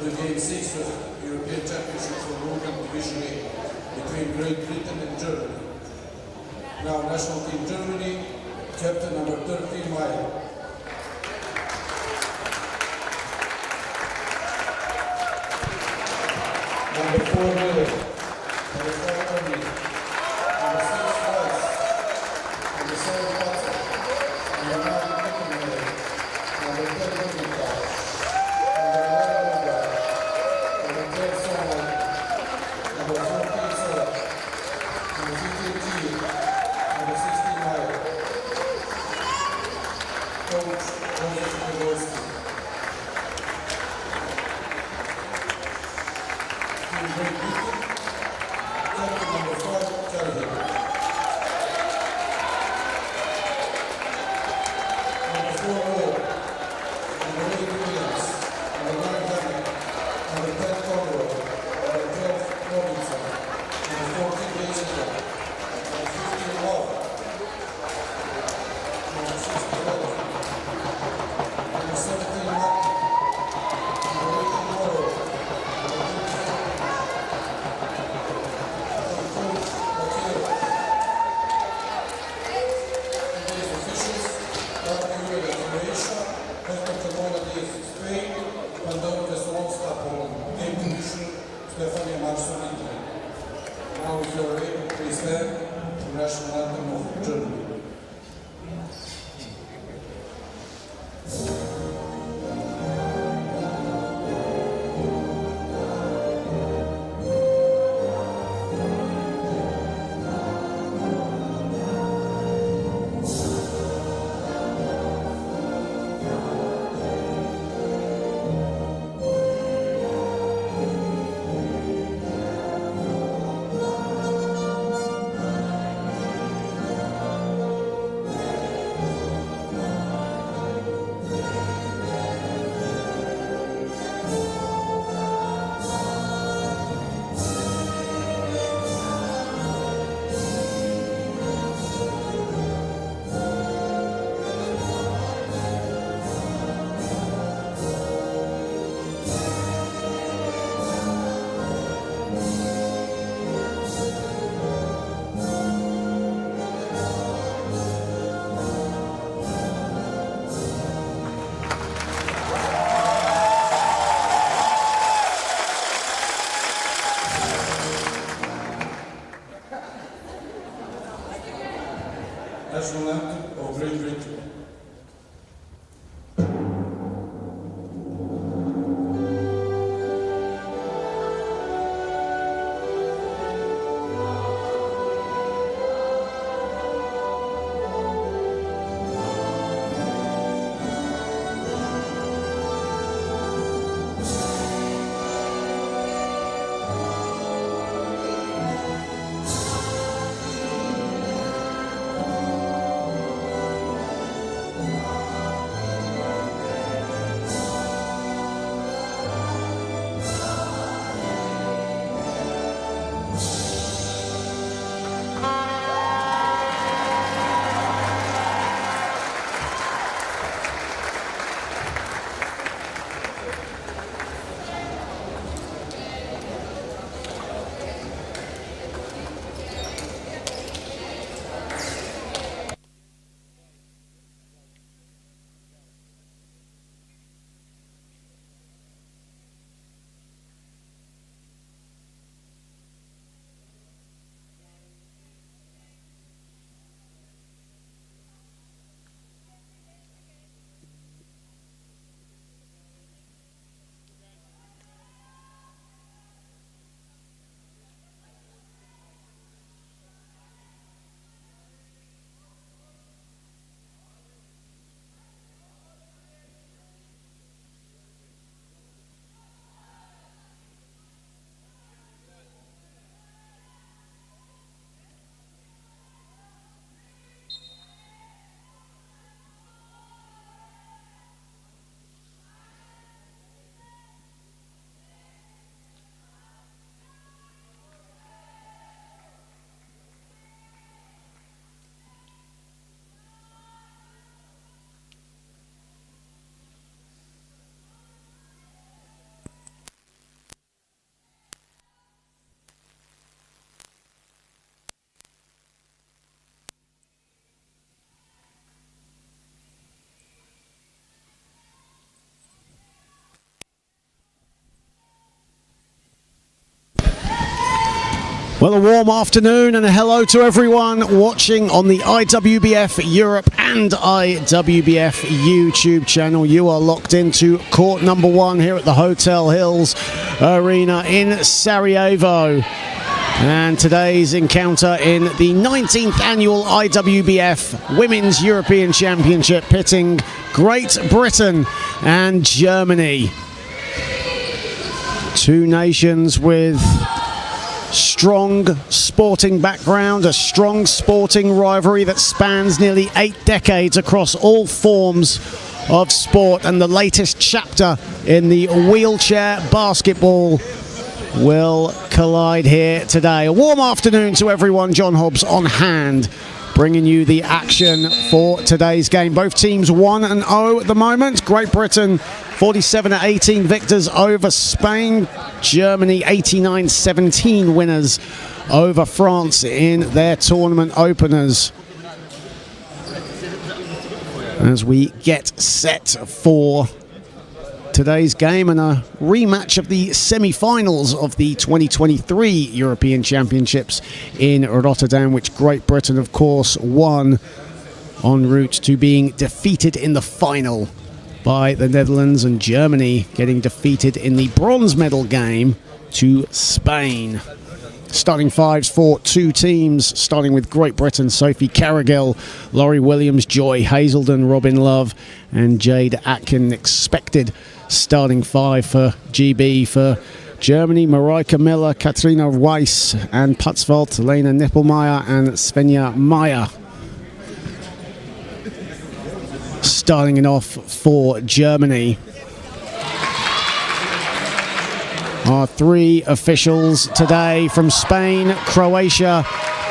the Game 6 of the European Championship for Women Division A between Great Britain and Germany. Now, national team Germany, captain number 13, Maya. Number 4, Miller. Number 5, Ernie. Number 6, Weiss. Number 7, Patrick. Number 9, Mickenmiller. Number 10, Rosenthal. Number 11, Olga. Number 12, Someone. Number 14, Sarah. Number 15, G. Number 16, Maya. Coach, Joseph Kowalski. Great Britain, captain Well, a warm afternoon and a hello to everyone watching on the IWBF Europe and IWBF YouTube channel. You are locked into court number 1 here at the Hotel Hills Arena in Sarajevo. And today's encounter in the 19th annual IWBF Women's European Championship, pitting Great Britain and Germany. Two nations with strong sporting background, a strong sporting rivalry that spans nearly 8 decades across all forms of sport, and the latest chapter in the wheelchair basketball will collide here today. A warm afternoon to everyone. John Hobbs on hand, bringing you the action for today's game. Both teams 1-0 at the moment. Great Britain 47-18 victors over Spain. Germany 89-17 winners over France in their tournament openers. As we get set for today's game and a rematch of the semi-finals of the 2023 European Championships in Rotterdam, which Great Britain, of course, won en route to being defeated in the final by the Netherlands, and Germany getting defeated in the bronze medal game to Spain. Starting fives for two teams, starting with Great Britain: Sophie Carrigill, Laurie Williams, Joy Hazelden, Robin Love and Jade Atkin. Expected starting five for GB. For Germany: Marijke Miller, Katrina Weiss and Patzwald, Lena Nippelmeyer and Svenja Meyer. Starting it off for Germany are three officials today from Spain, Croatia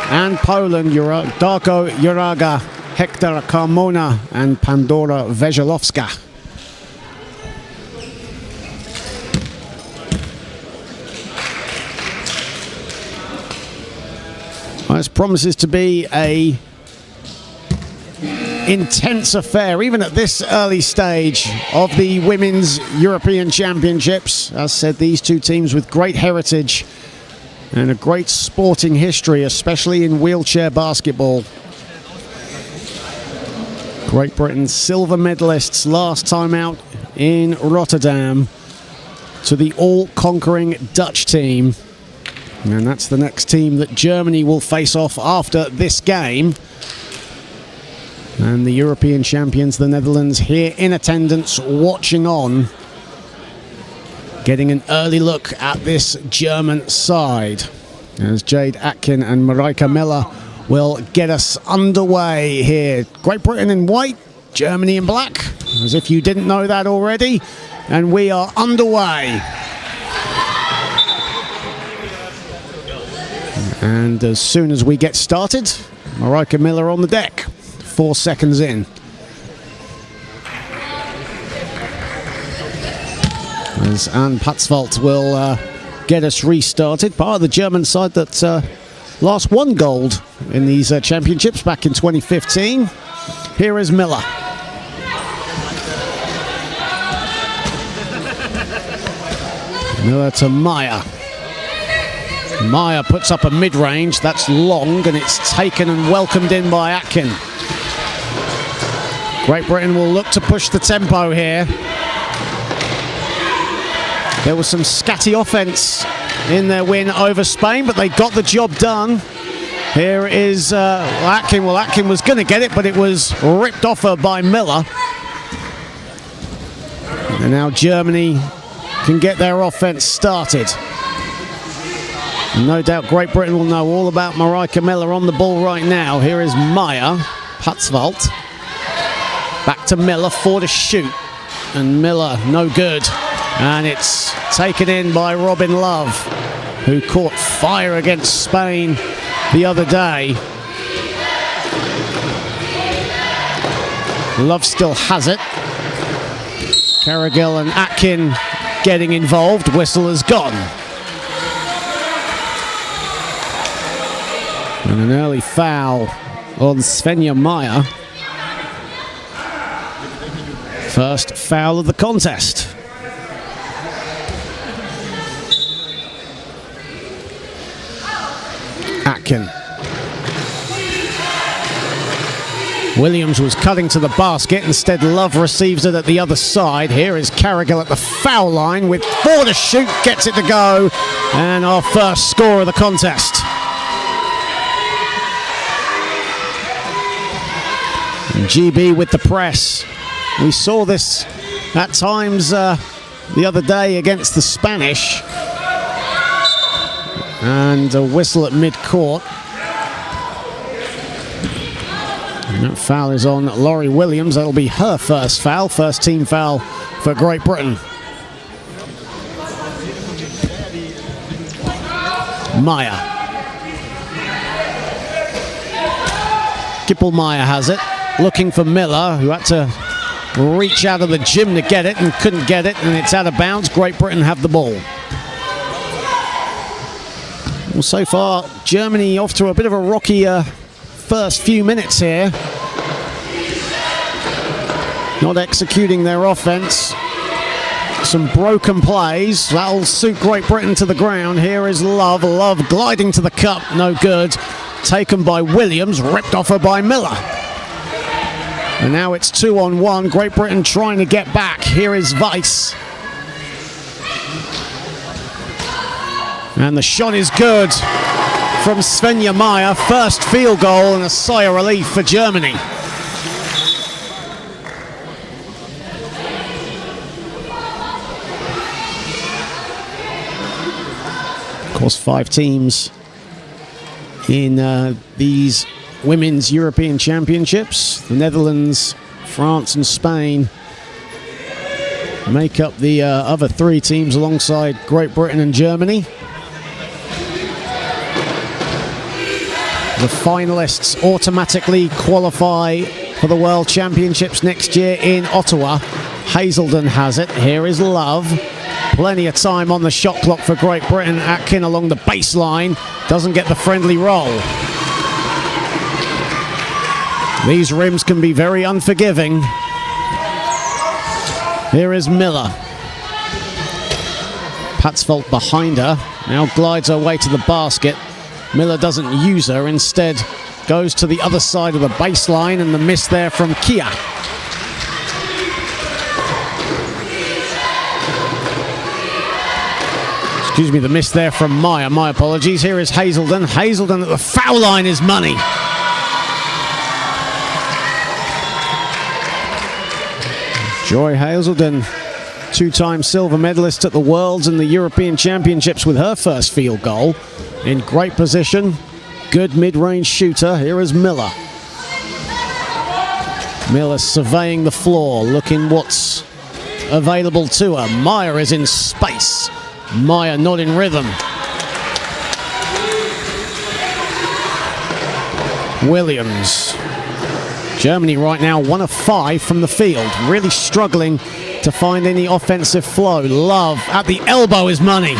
and Poland: Darko Juraga, Hector Carmona and Pandora Veselovska. This promises to be a intense affair, even at this early stage of the Women's European Championships. As said, these two teams with great heritage and a great sporting history, especially in wheelchair basketball. Great Britain silver medalists last time out in Rotterdam to the all-conquering Dutch team. And that's the next team that Germany will face off after this game. And the European champions, the Netherlands, here in attendance, watching on, getting an early look at this German side, as Jade Atkin and Marijke Miller will get us underway here. Great Britain in white, Germany in black, as if you didn't know that already. And we are underway. And as soon as we get started, Marijke Miller on the deck. 4 seconds in. As Anne Patzwald will get us restarted. Part of the German side that last won gold in these championships back in 2015. Here is Miller. Miller to Meyer. Meyer puts up a mid-range. That's long, and it's taken and welcomed in by Atkin. Great Britain will look to push the tempo here. There was some scatty offense in their win over Spain, but they got the job done. Here is Atkin. Well, Atkin was going to get it, but it was ripped off her by Miller. And now Germany can get their offense started. And no doubt Great Britain will know all about Marijke Miller on the ball right now. Here is Meyer, Patzwald. Back to Miller, 4 to shoot. And Miller, no good. And it's taken in by Robin Love, who caught fire against Spain the other day. Love still has it. Carrigill and Atkin getting involved. Whistle has gone. And an early foul on Svenja Meyer. First foul of the contest. Atkin. Williams was cutting to the basket. Instead, Love receives it at the other side. Here is Carrigal at the foul line with 4 to shoot. Gets it to go. And our first score of the contest. And GB with the press. We saw this at times the other day against the Spanish. And a whistle at mid-court. And that foul is on Laurie Williams. That'll be her first foul. First team foul for Great Britain. Meyer. Kippelmeyer has it. Looking for Miller, who had to reach out of the gym to get it and couldn't get it. And it's out of bounds. Great Britain have the ball. Well, so far, Germany off to a bit of a rocky first few minutes here. Not executing their offense. Some broken plays. That'll suit Great Britain to the ground. Here is Love. Love gliding to the cup. No good. Taken by Williams. Ripped off her by Miller. And now it's 2-on-1. Great Britain trying to get back. Here is Weiss. And the shot is good from Svenja Meyer. First field goal and a sigh of relief for Germany. Of course, 5 teams in these Women's European Championships. The Netherlands, France and Spain make up the other 3 teams alongside Great Britain and Germany. The finalists automatically qualify for the World Championships next year in Ottawa. Hazelden has it. Here is Love. Plenty of time on the shot clock for Great Britain. Atkin along the baseline. Doesn't get the friendly roll. These rims can be very unforgiving. Here is Miller. Patzvold behind her. Now glides her way to the basket. Miller doesn't use her, instead goes to the other side of the baseline, and the miss there from Kia. Excuse me, the miss there from Meyer. My apologies. Here is Hazelden. Hazelden at the foul line is money. Joy Hazelden, 2-time silver medalist at the Worlds and the European Championships with her first field goal. In great position, good mid-range shooter. Here is Miller. Miller surveying the floor, looking what's available to her. Meyer is in space. Meyer not in rhythm. Williams. Germany right now 1 of 5 from the field. Really struggling to find any offensive flow. Love at the elbow is money.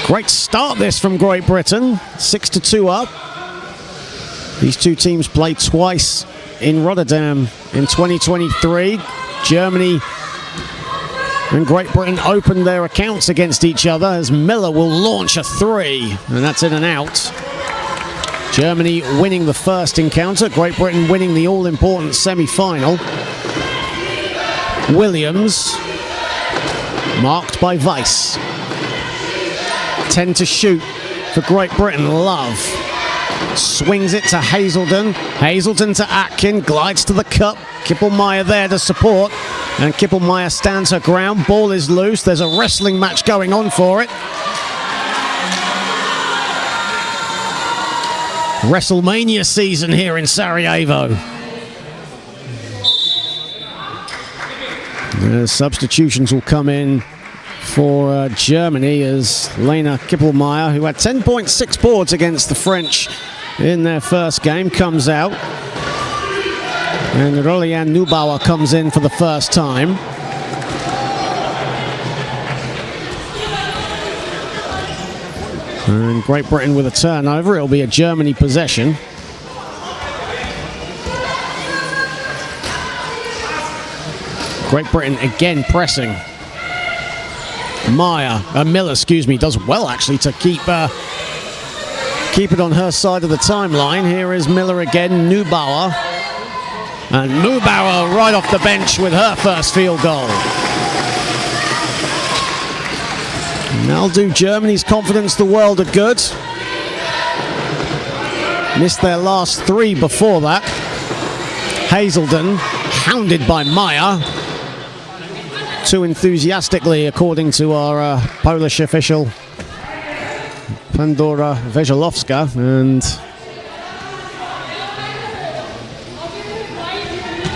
Great start this from Great Britain. 6-2 up. These 2 teams played twice in Rotterdam in 2023. Germany and Great Britain opened their accounts against each other as Miller will launch a 3. And that's in and out. Germany winning the first encounter. Great Britain winning the all-important semi-final. Williams marked by Weiss. 10 to shoot for Great Britain. Love swings it to Hazelden. Hazelden to Atkin. Glides to the cup. Kippelmeyer there to support. And Kippelmeyer stands her ground. Ball is loose. There's a wrestling match going on for it. WrestleMania season here in Sarajevo. Substitutions will come in for Germany as Lena Kippelmeyer, who had 10.6 boards against the French in their first game, comes out. And Rolian Neubauer comes in for the first time. And Great Britain with a turnover. It'll be a Germany possession. Great Britain again pressing. Miller, does well actually to keep it on her side of the timeline. Here is Miller again, Neubauer. And Neubauer right off the bench with her first field goal. And that'll do Germany's confidence the world of good. Missed their last 3 before that. Hazelden, hounded by Meyer. Too enthusiastically, according to our Polish official, Pandora Wejolowska. And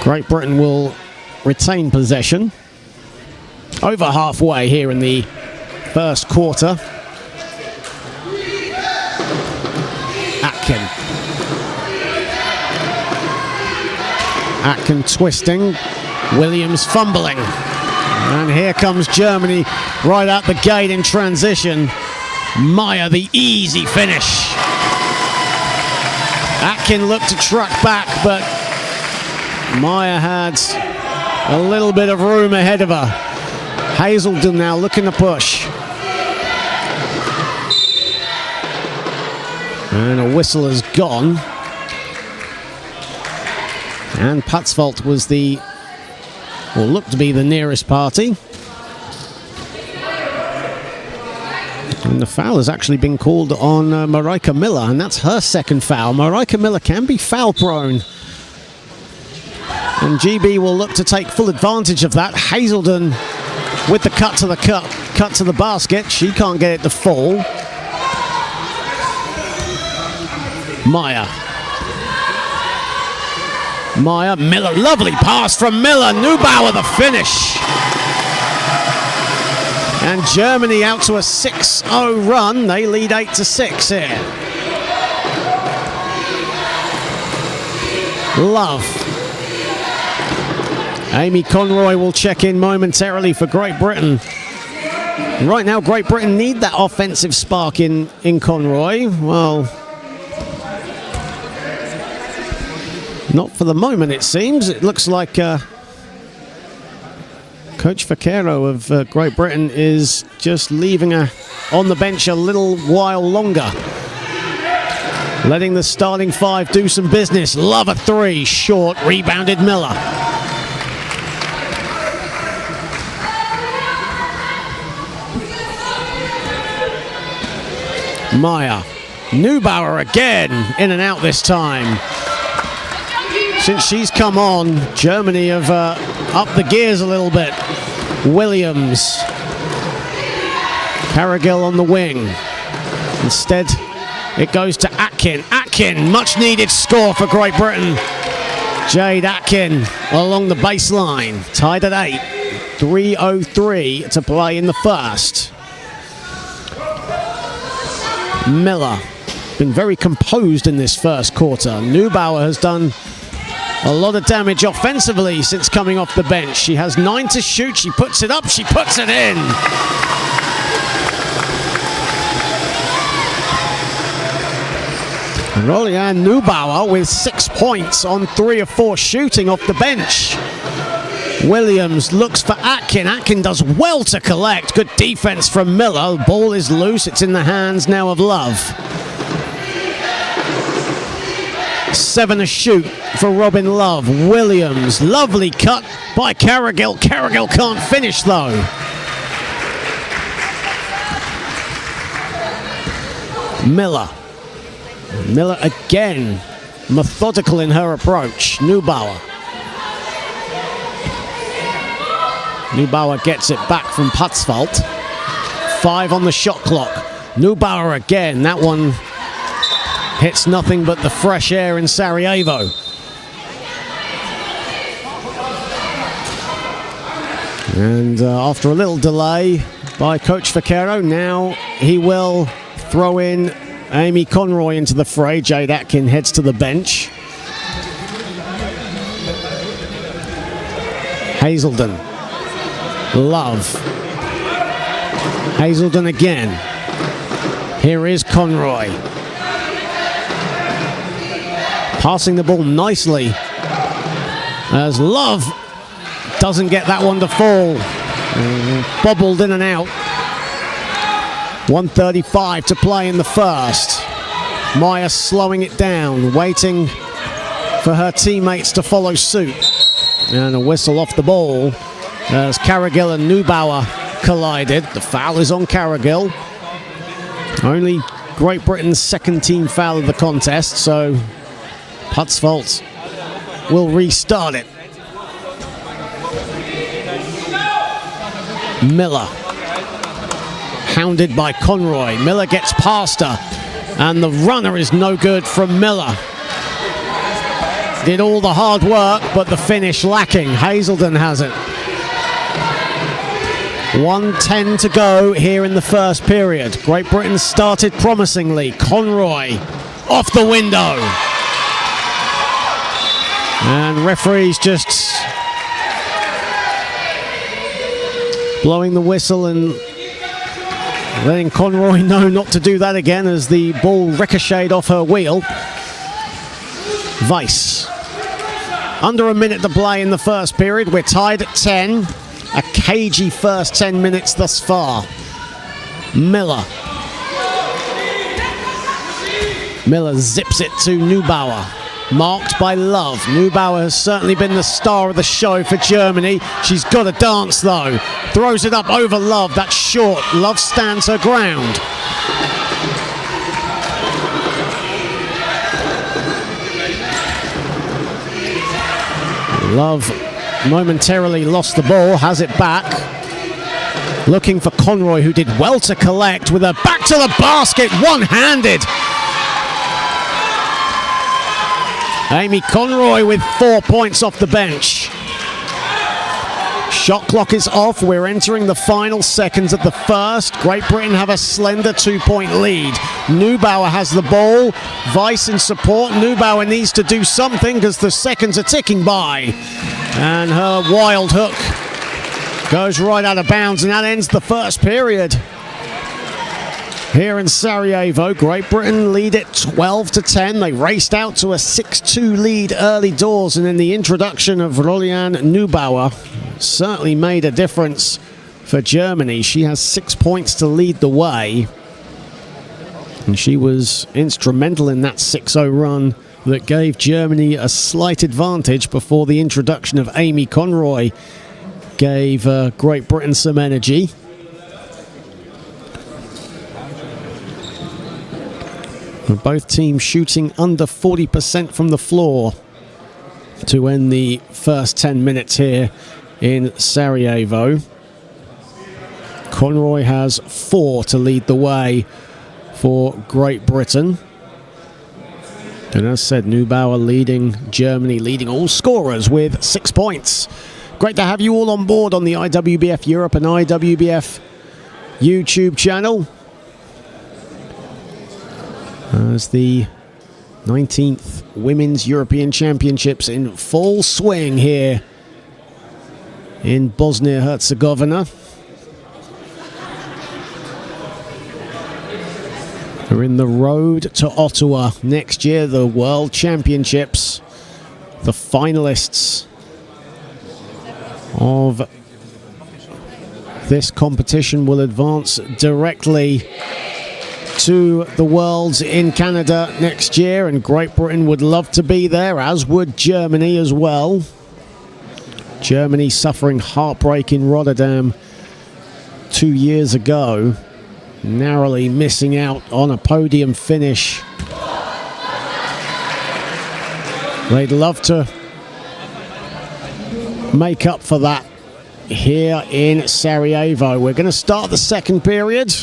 Great Britain will retain possession. Over halfway here in the first quarter. Atkin twisting, Williams fumbling. And here comes Germany right out the gate in transition. Meyer, the easy finish. Atkin looked to truck back, but Meyer had a little bit of room ahead of her. Hazelden now looking to push. And a whistle has gone. And Patzvalt was looked to be the nearest party. And the foul has actually been called on Mareike Miller, and that's her second foul. Mareike Miller can be foul prone. And GB will look to take full advantage of that. Hazelden with the cut to the basket. She can't get it to fall. Meyer, Miller, lovely pass from Miller. Neubauer the finish. And Germany out to a 6-0 run. They lead 8-6 here. Love. Amy Conroy will check in momentarily for Great Britain. Right now, Great Britain need that offensive spark in Conroy. Well, not for the moment, it seems. It looks like Coach Vaquero of Great Britain is just leaving her on the bench a little while longer. Letting the starting 5 do some business. Love a 3, short, rebounded Miller. Meyer. Neubauer again, in and out this time. Since she's come on, Germany have upped the gears a little bit. Williams. Carrigill on the wing. Instead, it goes to Atkin. Atkin, much needed score for Great Britain. Jade Atkin along the baseline. Tied at 8. 3:03 to play in the first. Miller. Been very composed in this first quarter. Neubauer has done a lot of damage offensively since coming off the bench. She has 9 to shoot. She puts it up. She puts it in. Rolianne Neubauer with 6 points on 3 of 4 shooting off the bench. Williams looks for Atkin. Atkin does well to collect. Good defense from Miller. The ball is loose. It's in the hands now of Love. 7 to shoot for Robin Love. Williams, lovely cut by Carrigill. Carrigill can't finish though. Miller again, methodical in her approach. Neubauer gets it back from Patzvalt. 5 on the shot clock. Neubauer again, that one hits nothing but the fresh air in Sarajevo. And after a little delay by Coach Vaquero, now he will throw in Amy Conroy into the fray. Jade Atkin heads to the bench. Hazelden. Love. Hazelden again. Here is Conroy. Passing the ball nicely as Love doesn't get that one to fall. Bobbled in and out. 1:35 to play in the first. Maya slowing it down, waiting for her teammates to follow suit. And a whistle off the ball as Carrigill and Neubauer collided. The foul is on Carrigill. Only Great Britain's second team foul of the contest, so Hutzfeldt will restart it. Miller, hounded by Conroy. Miller gets past her, and the runner is no good from Miller. Did all the hard work, but the finish lacking. Hazelden has it. 1:10 to go here in the first period. Great Britain started promisingly. Conroy off the window. And referees just blowing the whistle and letting Conroy know not to do that again as the ball ricocheted off her wheel. Weiss. Under a minute to play in the first period. We're tied at 10. A cagey first 10 minutes thus far. Miller. Miller zips it to Neubauer. Marked by Love. Neubauer has certainly been the star of the show for Germany. She's got to dance though. Throws it up over Love. That's short. Love stands her ground. Love momentarily lost the ball, has it back. Looking for Conroy, who did well to collect with her back to the basket, one-handed. Amy Conroy with 4 points off the bench. Shot clock is off. We're entering the final seconds of the first. Great Britain have a slender 2-point lead. Neubauer has the ball. Weiss in support. Neubauer needs to do something because the seconds are ticking by. And her wild hook goes right out of bounds, and that ends the first period. Here in Sarajevo, Great Britain lead it 12-10. They raced out to a 6-2 lead early doors, and then the introduction of Rolian Neubauer certainly made a difference for Germany. She has 6 points to lead the way, and she was instrumental in that 6-0 run that gave Germany a slight advantage before the introduction of Amy Conroy gave Great Britain some energy. Both teams shooting under 40% from the floor to end the first 10 minutes here in Sarajevo. Conroy has 4 to lead the way for Great Britain. And as said, Neubauer leading Germany, leading all scorers with 6 points. Great to have you all on board on the IWBF Europe and IWBF YouTube channel, as the 19th Women's European Championships in full swing here in Bosnia-Herzegovina. We're in the road to Ottawa next year, the World Championships. The finalists of this competition will advance directly to the Worlds in Canada next year, and Great Britain would love to be there, as would Germany as well. Germany suffering heartbreak in Rotterdam 2 years ago, narrowly missing out on a podium finish. They'd love to make up for that here in Sarajevo. We're going to start the second period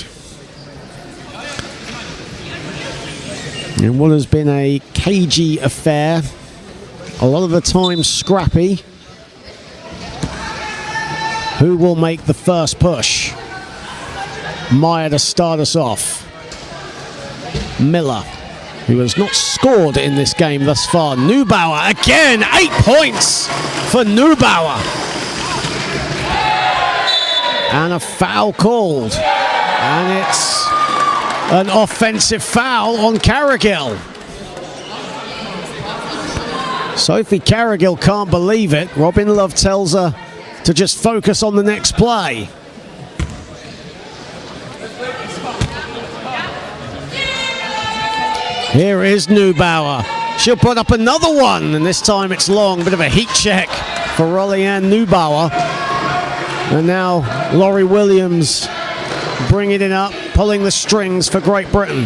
in what has been a cagey affair, a lot of the time scrappy. Who will make the first push? Maya to start us off. Miller, who has not scored in this game thus far. Neubauer again, 8 points for Neubauer. And a foul called. And it's an offensive foul on Carrigill. Sophie Carrigill can't believe it. Robin Love tells her to just focus on the next play. Here is Neubauer. She'll put up another one, and this time it's long. Bit of a heat check for Rolianne Neubauer. And now Laurie Williams bringing it up, pulling the strings for Great Britain.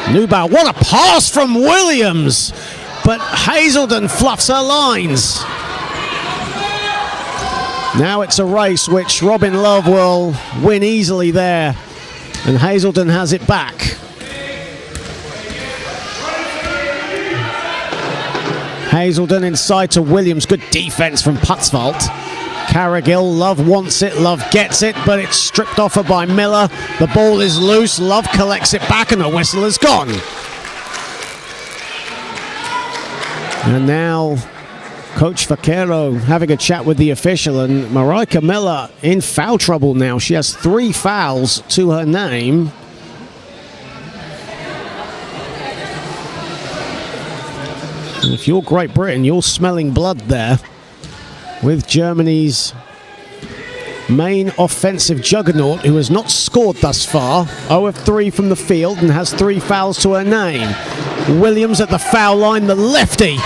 Neubauer, what a pass from Williams! But Hazelden fluffs her lines. Now it's a race which Robin Love will win easily there. And Hazelden has it back. Hazelden inside to Williams. Good defense from Putzwalt. Carrigill, Love wants it, Love gets it, but it's stripped off her by Miller. The ball is loose, Love collects it back, and the whistle is gone. And now Coach Vaquero having a chat with the official, and Marika Miller in foul trouble now. She has 3 fouls to her name. And if you're Great Britain, you're smelling blood there with Germany's main offensive juggernaut, who has not scored thus far. 0 of 3 from the field and has 3 fouls to her name. Williams at the foul line, the lefty.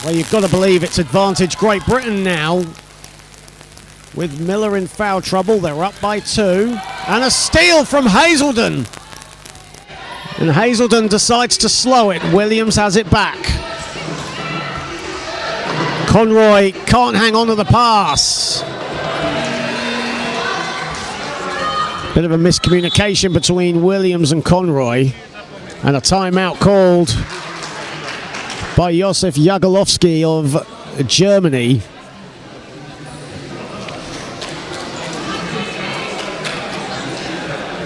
Well, you've got to believe it's advantage Great Britain now. With Miller in foul trouble, they're up by 2. And a steal from Hazelden. And Hazelden decides to slow it. Williams has it back. Conroy can't hang on to the pass. Bit of a miscommunication between Williams and Conroy. And a timeout called by Josef Jagiellowski of Germany.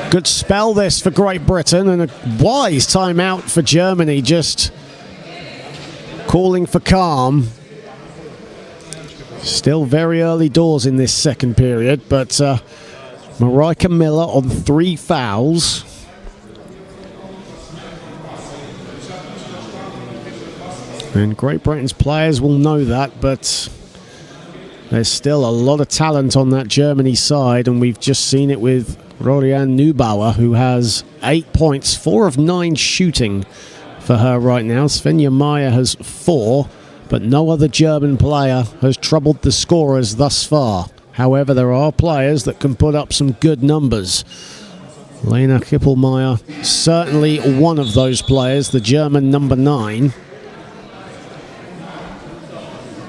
Good spell this for Great Britain, and a wise timeout for Germany, just calling for calm. Still very early doors in this second period, but Marika Miller on 3 fouls. And Great Britain's players will know that, but there's still a lot of talent on that Germany side, and we've just seen it with Rolianne Neubauer, who has 8 points, 4 of 9 shooting for her right now. Svenja Meyer has 4, but no other German player has troubled the scorers thus far. However, there are players that can put up some good numbers. Lena Kippelmeyer, certainly one of those players, the German number 9.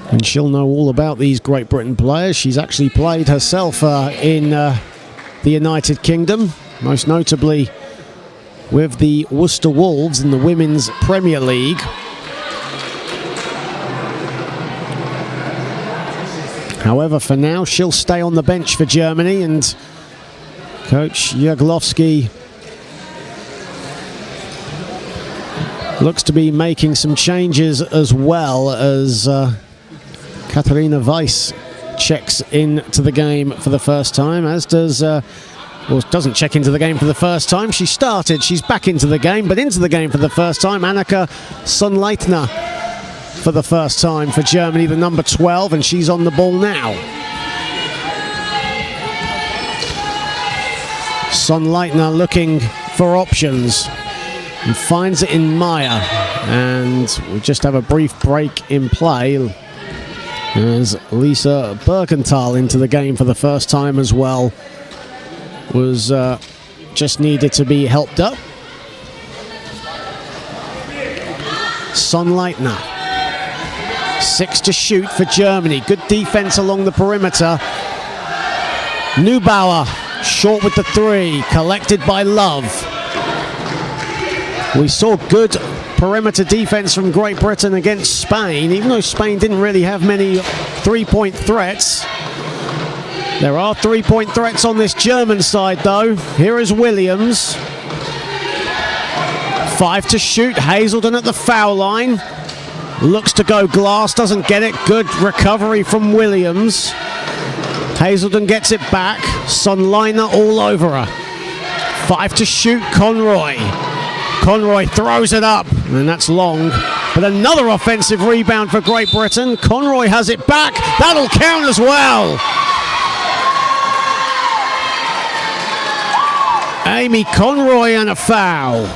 And she'll know all about these Great Britain players. She's actually played herself in the United Kingdom, most notably with the Worcester Wolves in the Women's Premier League. However, for now, she'll stay on the bench for Germany, and Coach Jagiellowski looks to be making some changes, as well as Katharina Weiss checks into the game for the first time, as does, well, doesn't check into the game for the first time. She started, she's back into the game, but into the game for the first time, Annika Sonnleitner for the first time for Germany, the number 12, and she's on the ball now. Sonnleitner looking for options and finds it in Meyer, and we just have a brief break in play as Lisa Birkenthal into the game for the first time as well. Was just needed to be helped up. Sonnleitner, 6 to shoot for Germany. Good defense along the perimeter. Neubauer short with the 3, collected by Love. We saw good perimeter defense from Great Britain against Spain, even though Spain didn't really have many 3-point threats. There are 3-point threats on this German side, though. Here is Williams. 5 to shoot. Hazelden at the foul line. Looks to go glass, doesn't get it. Good recovery from Williams. Hazelden gets it back. Sonnleitner all over her. 5 to shoot, Conroy. Conroy throws it up, and that's long. But another offensive rebound for Great Britain. Conroy has it back. That'll count as well. Amy Conroy and a foul.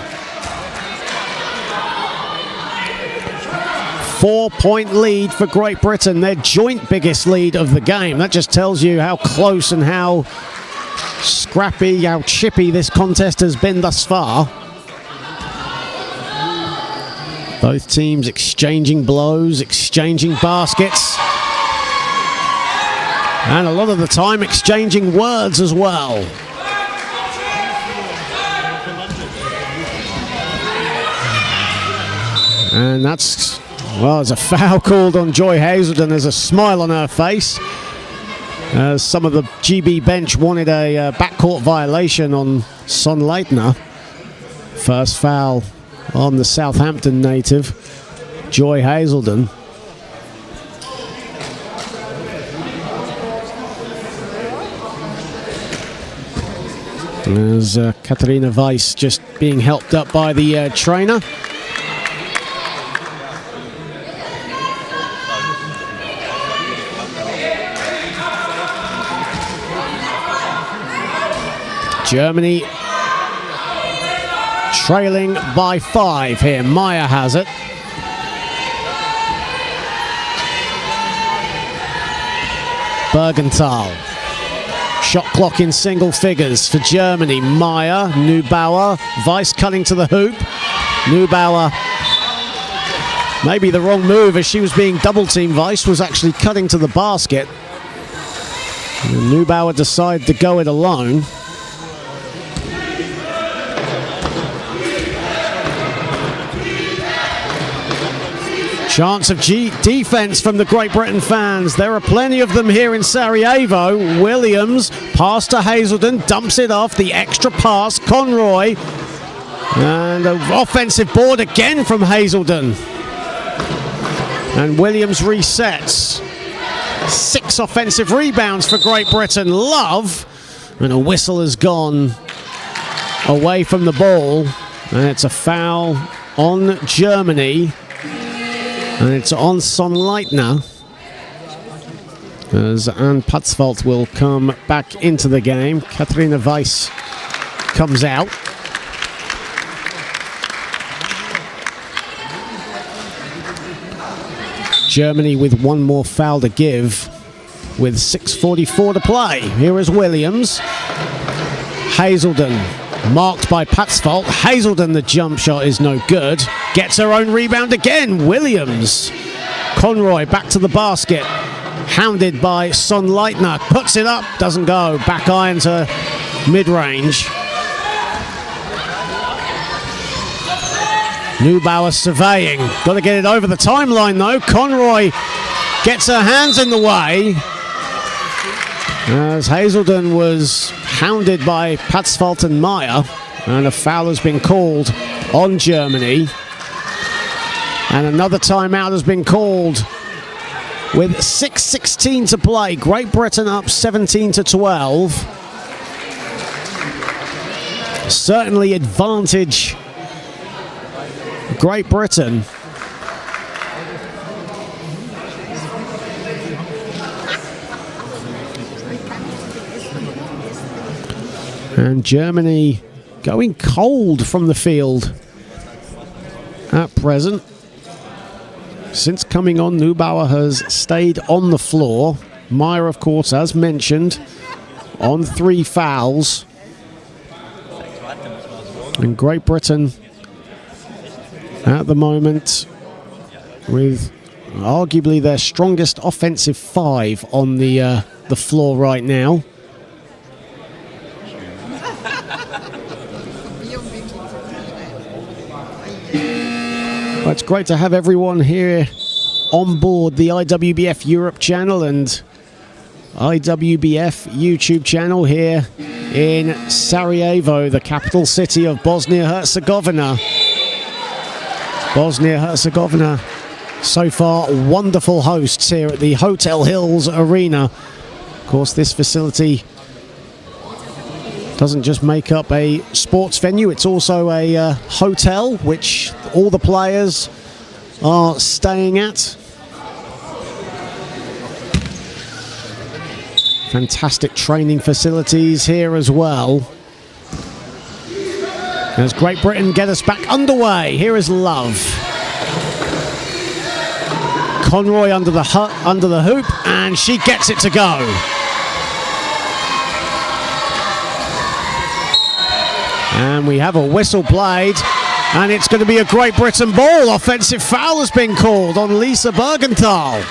4-point lead for Great Britain, their joint biggest lead of the game. That just tells you how close and how scrappy, how chippy this contest has been thus far. Both teams exchanging blows, exchanging baskets, and a lot of the time exchanging words as well. And that's, well, there's a foul called on Joy Hazelden. There's a smile on her face. Some of the GB bench wanted a backcourt violation on Son Leitner. First foul on the Southampton native, Joy Hazelden. There's Katharina Weiss just being helped up by the trainer. Germany trailing by 5 here. Meyer has it. Bergenthal. Shot clock in single figures for Germany. Meyer, Neubauer, Weiss cutting to the hoop. Neubauer, maybe the wrong move as she was being double teamed. Weiss was actually cutting to the basket. And Neubauer decided to go it alone. Chance of defense from the Great Britain fans. There are plenty of them here in Sarajevo. Williams, pass to Hazelden, dumps it off. The extra pass, Conroy. And an offensive board again from Hazelden. And Williams resets. 6 offensive rebounds for Great Britain. Love. And a whistle has gone away from the ball. And it's a foul on Germany. And it's on Son Leitner, as Anne Patzvalt will come back into the game. Katharina Weiss comes out. Germany with one more foul to give, with 6:44 to play. Here is Williams. Hazelden, marked by Patzvalt. Hazelden, the jump shot is no good. Gets her own rebound again. Williams. Conroy back to the basket. Hounded by Son Leitner. Puts it up. Doesn't go. Back iron to mid-range. Neubauer surveying. Got to get it over the timeline though. Conroy gets her hands in the way. As Hazelden was hounded by Patzvalt and Meyer. And a foul has been called on Germany. And another timeout has been called with 6:16 to play. Great Britain up 17-12. Certainly advantage Great Britain. And Germany going cold from the field at present. Since coming on, Neubauer has stayed on the floor. Meyer, of course, as mentioned, on 3 fouls. And Great Britain, at the moment, with arguably their strongest offensive 5 on the floor right now. Well, it's great to have everyone here on board the IWBF Europe channel and IWBF YouTube channel here in Sarajevo, the capital city of Bosnia-Herzegovina. Bosnia-Herzegovina, so far, wonderful hosts here at the Hotel Hills Arena. Of course, this facility Doesn't just make up a sports venue, it's also a hotel which all the players are staying at. Fantastic training facilities here as well. As Great Britain get us back underway, here is Love. Conroy under the hoop, and she gets it to go. And we have a whistle played, and it's going to be a Great Britain ball. Offensive foul has been called on Lisa Bergenthal.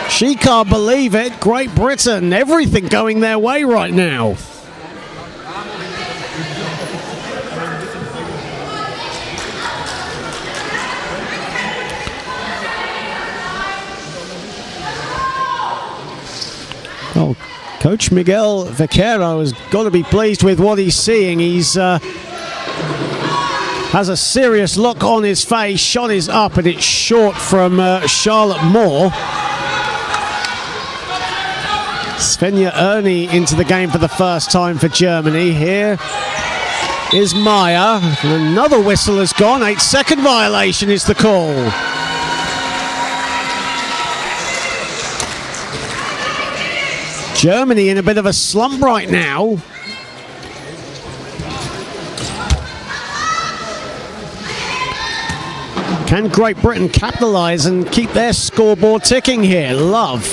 She can't believe it. Great Britain, everything going their way right now. Oh, Coach Miguel Vaquero has got to be pleased with what he's seeing. He's has a serious look on his face. Shot is up and it's short from Charlotte Moore. Svenja Erni into the game for the first time for Germany. Here is Maya. And another whistle has gone. 8-second violation is the call. Germany in a bit of a slump right now. Can Great Britain capitalise and keep their scoreboard ticking here? Love.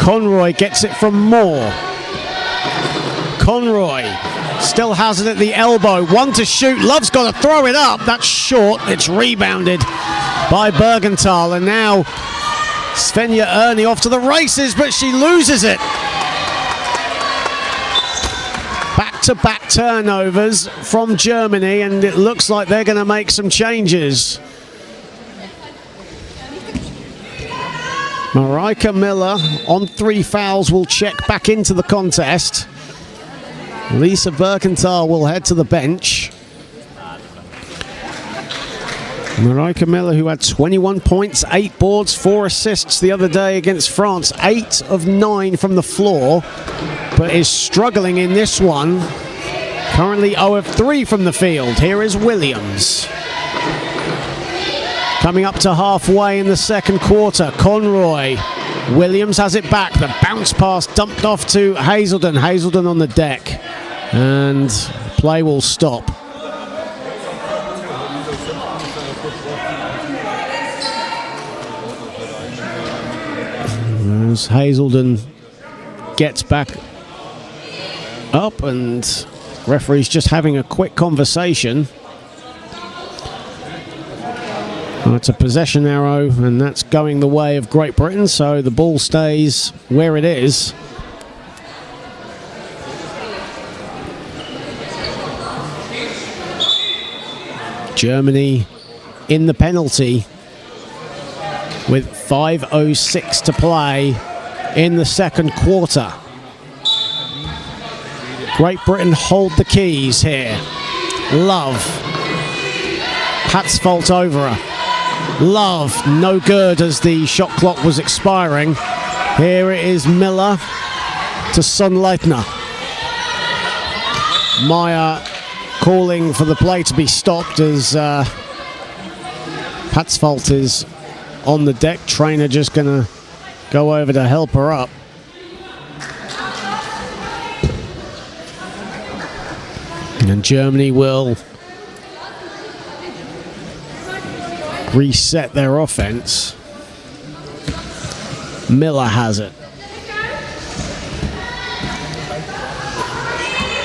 Conroy gets it from Moore. Conroy still has it at the elbow. One to shoot. Love's got to throw it up. That's short. It's rebounded by Bergenthal, and now Svenja Erni off to the races, but she loses it. Back-to-back turnovers from Germany, and it looks like they're going to make some changes. Marika Miller on 3 fouls will check back into the contest. Lisa Bergenthal will head to the bench. Marika Miller, who had 21 points, 8 boards, 4 assists the other day against France. 8 of 9 from the floor, but is struggling in this one. Currently 0 of 3 from the field. Here is Williams. Coming up to halfway in the second quarter. Conroy. Williams has it back. The bounce pass dumped off to Hazelden. Hazelden on the deck. And play will stop. As Hazelden gets back up, and referee's just having a quick conversation. It's a possession arrow, and that's going the way of Great Britain, so the ball stays where it is. Germany in the penalty with 5:06 to play in the second quarter. Great Britain hold the keys here. Love. Hatzfeldt over her. Love, no good as the shot clock was expiring. Here it is Miller to Sonnleitner. Maya calling for the play to be stopped as Hatzfeldt is on the deck. Trainer just going to go over to help her up. And Germany will reset their offense. Miller has it.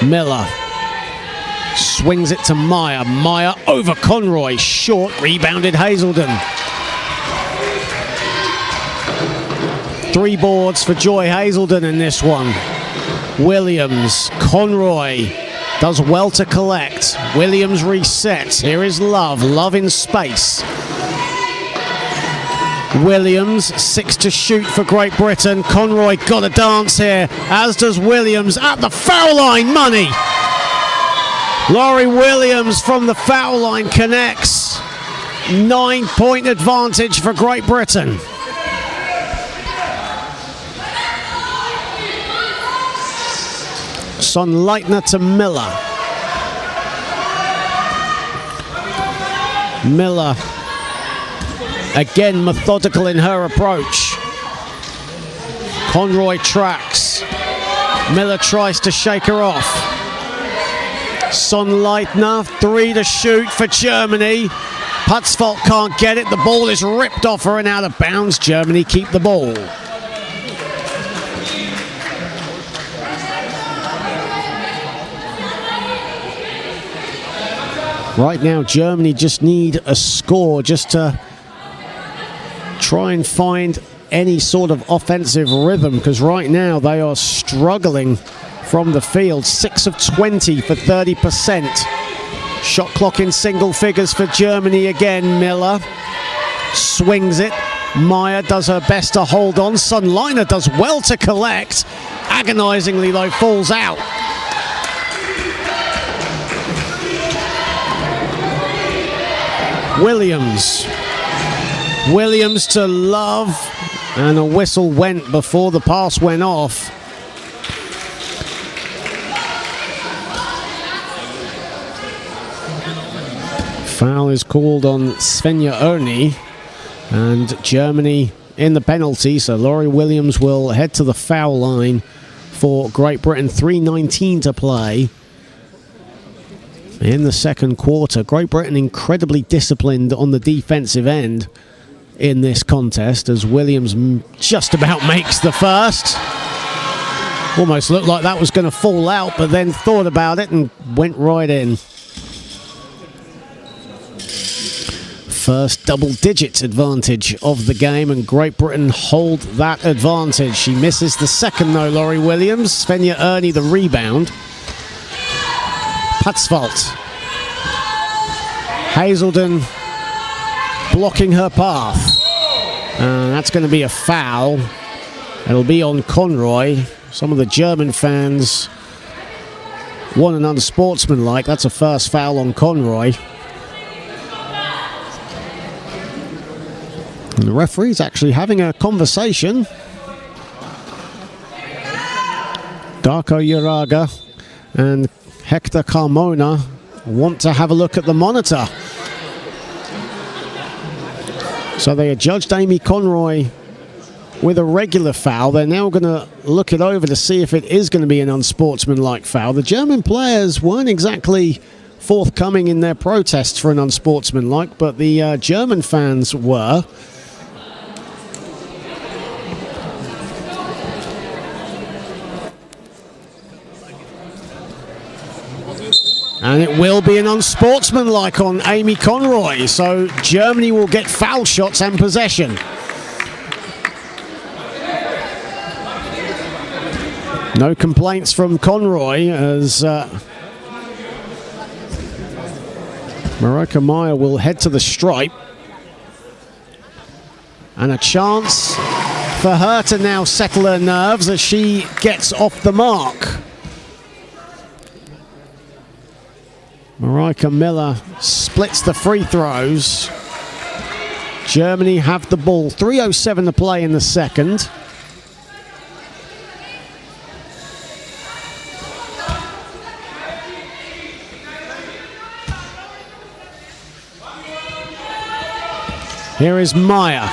Miller swings it to Maya. Maya over Conroy. Short, rebounded Hazelden. 3 boards for Joy Hazelden in this one. Williams, Conroy does well to collect. Williams resets. Here is Love. Love in space. Williams, 6 to shoot for Great Britain. Conroy got a dance here, as does Williams at the foul line. Money. Laurie Williams from the foul line connects. 9-point advantage for Great Britain. Sonnleithner to Miller. Miller, again methodical in her approach. Conroy tracks. Miller tries to shake her off. Sonnleithner, 3 to shoot for Germany. Putzfeldt can't get it. The ball is ripped off her and out of bounds. Germany keep the ball. Right now, Germany just need a score just to try and find any sort of offensive rhythm, because right now they are struggling from the field. 6 of 20 for 30%. Shot clock in single figures for Germany again. Miller swings it. Meyer does her best to hold on. Sonnleithner does well to collect. Agonizingly though, falls out. Williams to Love, and a whistle went before the pass went off. Foul is called on Svenja Erni, and Germany in the penalty, so Laurie Williams will head to the foul line for Great Britain. 3:19 to play in the second quarter. Great Britain incredibly disciplined on the defensive end in this contest, as Williams just about makes the first. Almost looked like that was going to fall out, but then thought about it and went right in. First double-digit advantage of the game, and Great Britain hold that advantage. She misses the second though, Laurie Williams. Svenja Erni the rebound. Putzfeldt. Hazelden blocking her path. That's going to be a foul. It'll be on Conroy. Some of the German fans want an unsportsmanlike. That's a first foul on Conroy. And the referee's actually having a conversation. Darko Jaraga and Hector Carmona want to have a look at the monitor. So they adjudged Amy Conroy with a regular foul. They're now going to look it over to see if it is going to be an unsportsmanlike foul. The German players weren't exactly forthcoming in their protests for an unsportsmanlike, but the German fans were. And it will be an unsportsmanlike on Amy Conroy, so Germany will get foul shots and possession. No complaints from Conroy, as Marika Meyer will head to the stripe. And a chance for her to now settle her nerves as she gets off the mark. Marika Miller splits the free throws. Germany have the ball. 3:07 to play in the second. Here is Meyer.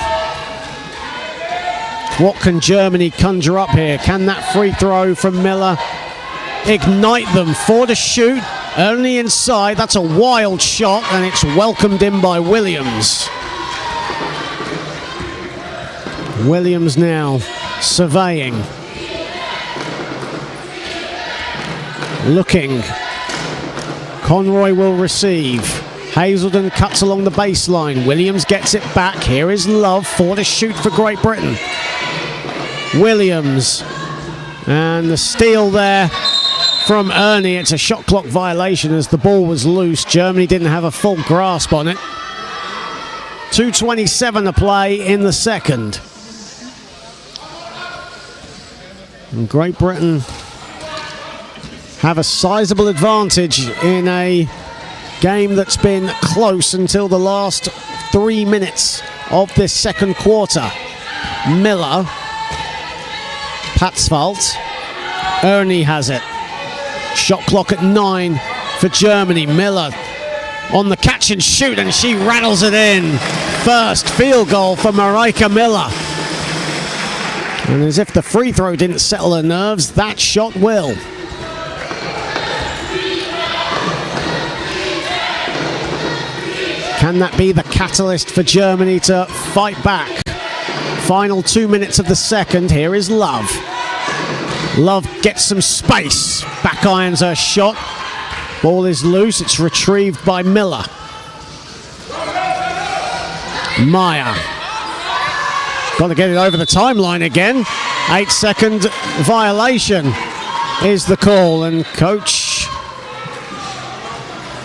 What can Germany conjure up here? Can that free throw from Miller ignite them? 4 to shoot. Only inside. That's a wild shot, and it's welcomed in by Williams. Williams now surveying. Looking. Conroy will receive. Hazelden cuts along the baseline. Williams gets it back. Here is Love. 4 to shoot for Great Britain. Williams. And the steal there from Erni. It's a shot clock violation as the ball was loose. Germany didn't have a full grasp on it. 2:27 to play in the second. And Great Britain have a sizable advantage in a game that's been close until the last 3 minutes of this second quarter. Miller. Putzfeldt. Erni has it. Shot clock at 9 for Germany. Miller on the catch and shoot, and she rattles it in. First field goal for Marijke Miller. And as if the free throw didn't settle her nerves, that shot will. Can that be the catalyst for Germany to fight back? Final 2 minutes of the second. Here is Love. Love gets some space. Back irons her shot. Ball is loose. It's retrieved by Miller. Meyer. Got to get it over the timeline again. 8-second violation is the call. And Coach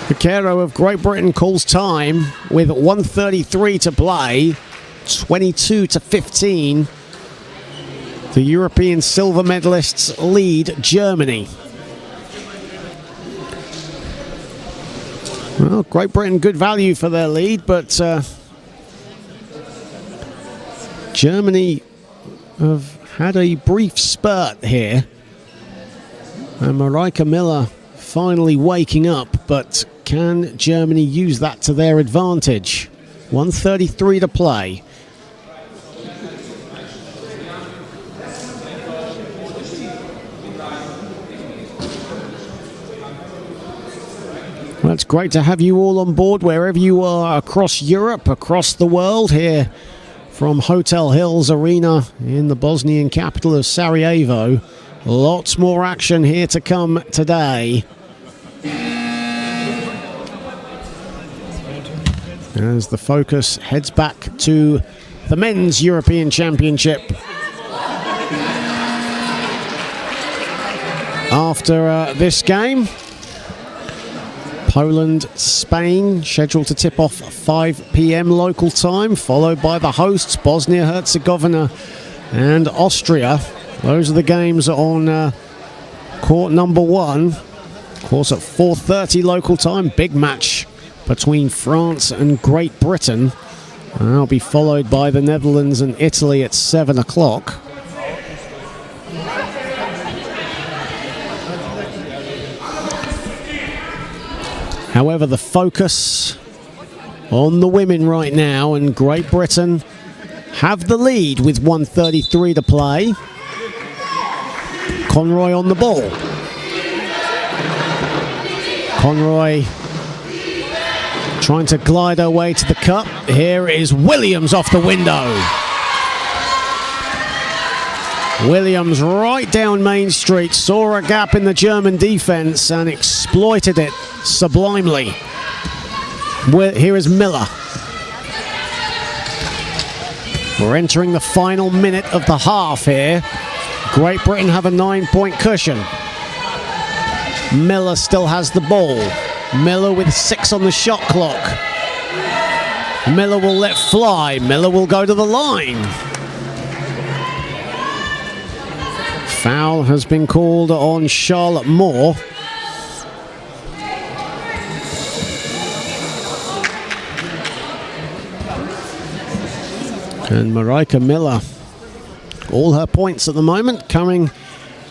Vaquero of Great Britain calls time with 1:33 to play. 22-15. The European silver medalists lead Germany. Well, Great Britain, good value for their lead, but Germany have had a brief spurt here. And Marijke Miller finally waking up, but can Germany use that to their advantage? 1:33 to play. Well, it's great to have you all on board wherever you are across Europe, across the world, here from Hotel Hills Arena in the Bosnian capital of Sarajevo. Lots more action here to come today. As the focus heads back to the Men's European Championship. After this game, Poland, Spain, scheduled to tip off 5 p.m. local time, followed by the hosts, Bosnia-Herzegovina and Austria. Those are the games on court number 1. Of course, at 4:30 local time, big match between France and Great Britain. And that'll be followed by the Netherlands and Italy at 7 o'clock. However, the focus on the women right now, and Great Britain have the lead with 1:33 to play. Conroy on the ball. Conroy trying to glide her way to the cup. Here is Williams off the window. Williams right down Main Street, saw a gap in the German defense and exploited it sublimely. Here is Miller. We're entering the final minute of the half here. Great Britain have a 9-point cushion. Miller still has the ball. Miller with 6 on the shot clock. Miller will let fly. Miller will go to the line. Foul has been called on Charlotte Moore. And Marijke Miller, all her points at the moment coming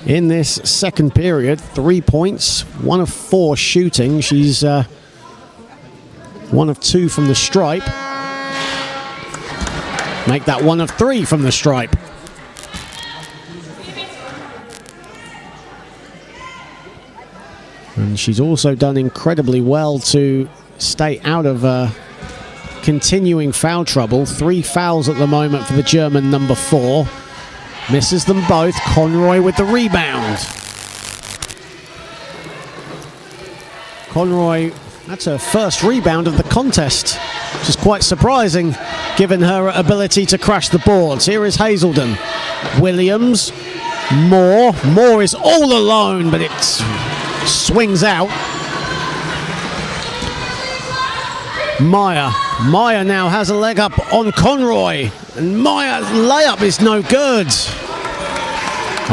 in this second period. 3 points, 1 of 4 shooting. She's 1 of 2 from the stripe. Make that 1 of 3 from the stripe. And she's also done incredibly well to stay out of continuing foul trouble. 3 fouls at the moment for the German number 4. Misses them both. Conroy with the rebound. Conroy, that's her first rebound of the contest, which is quite surprising given her ability to crash the boards. Here is Hazelden. Williams. Moore. Moore is all alone, but it swings out. Meyer. Meyer now has a leg up on Conroy. And Meyer's layup is no good.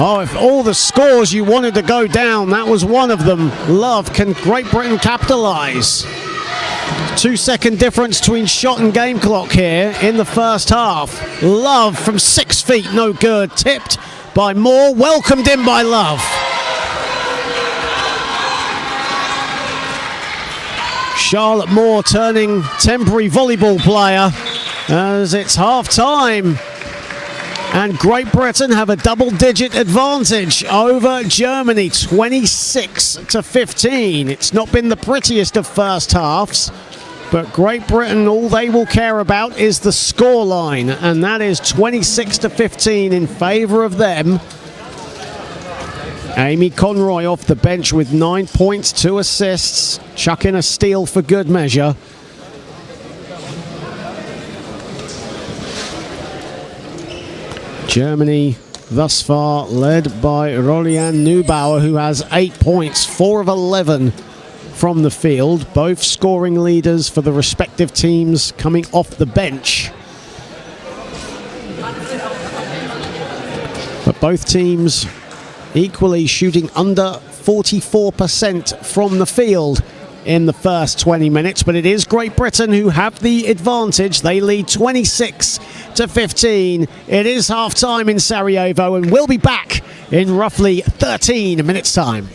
Oh, if all the scores you wanted to go down, that was one of them. Love, can Great Britain capitalise? 2-second difference between shot and game clock here in the first half. Love from 6 feet, no good. Tipped by Moore, welcomed in by Love. Charlotte Moore turning temporary volleyball player as it's half-time. And Great Britain have a double-digit advantage over Germany, 26-15. It's not been the prettiest of first halves, but Great Britain, all they will care about is the scoreline, and that is 26-15 in favour of them. Amy Conroy off the bench with 9 points, 2 assists, chuck in a steal for good measure. Germany thus far led by Rolian Neubauer, who has 8 points, 4 of 11 from the field, both scoring leaders for the respective teams coming off the bench. But both teams equally shooting under 44% from the field in the first 20 minutes, but it is Great Britain who have the advantage. They lead 26-15. It is half-time in Sarajevo, and we'll be back in roughly 13 minutes' time.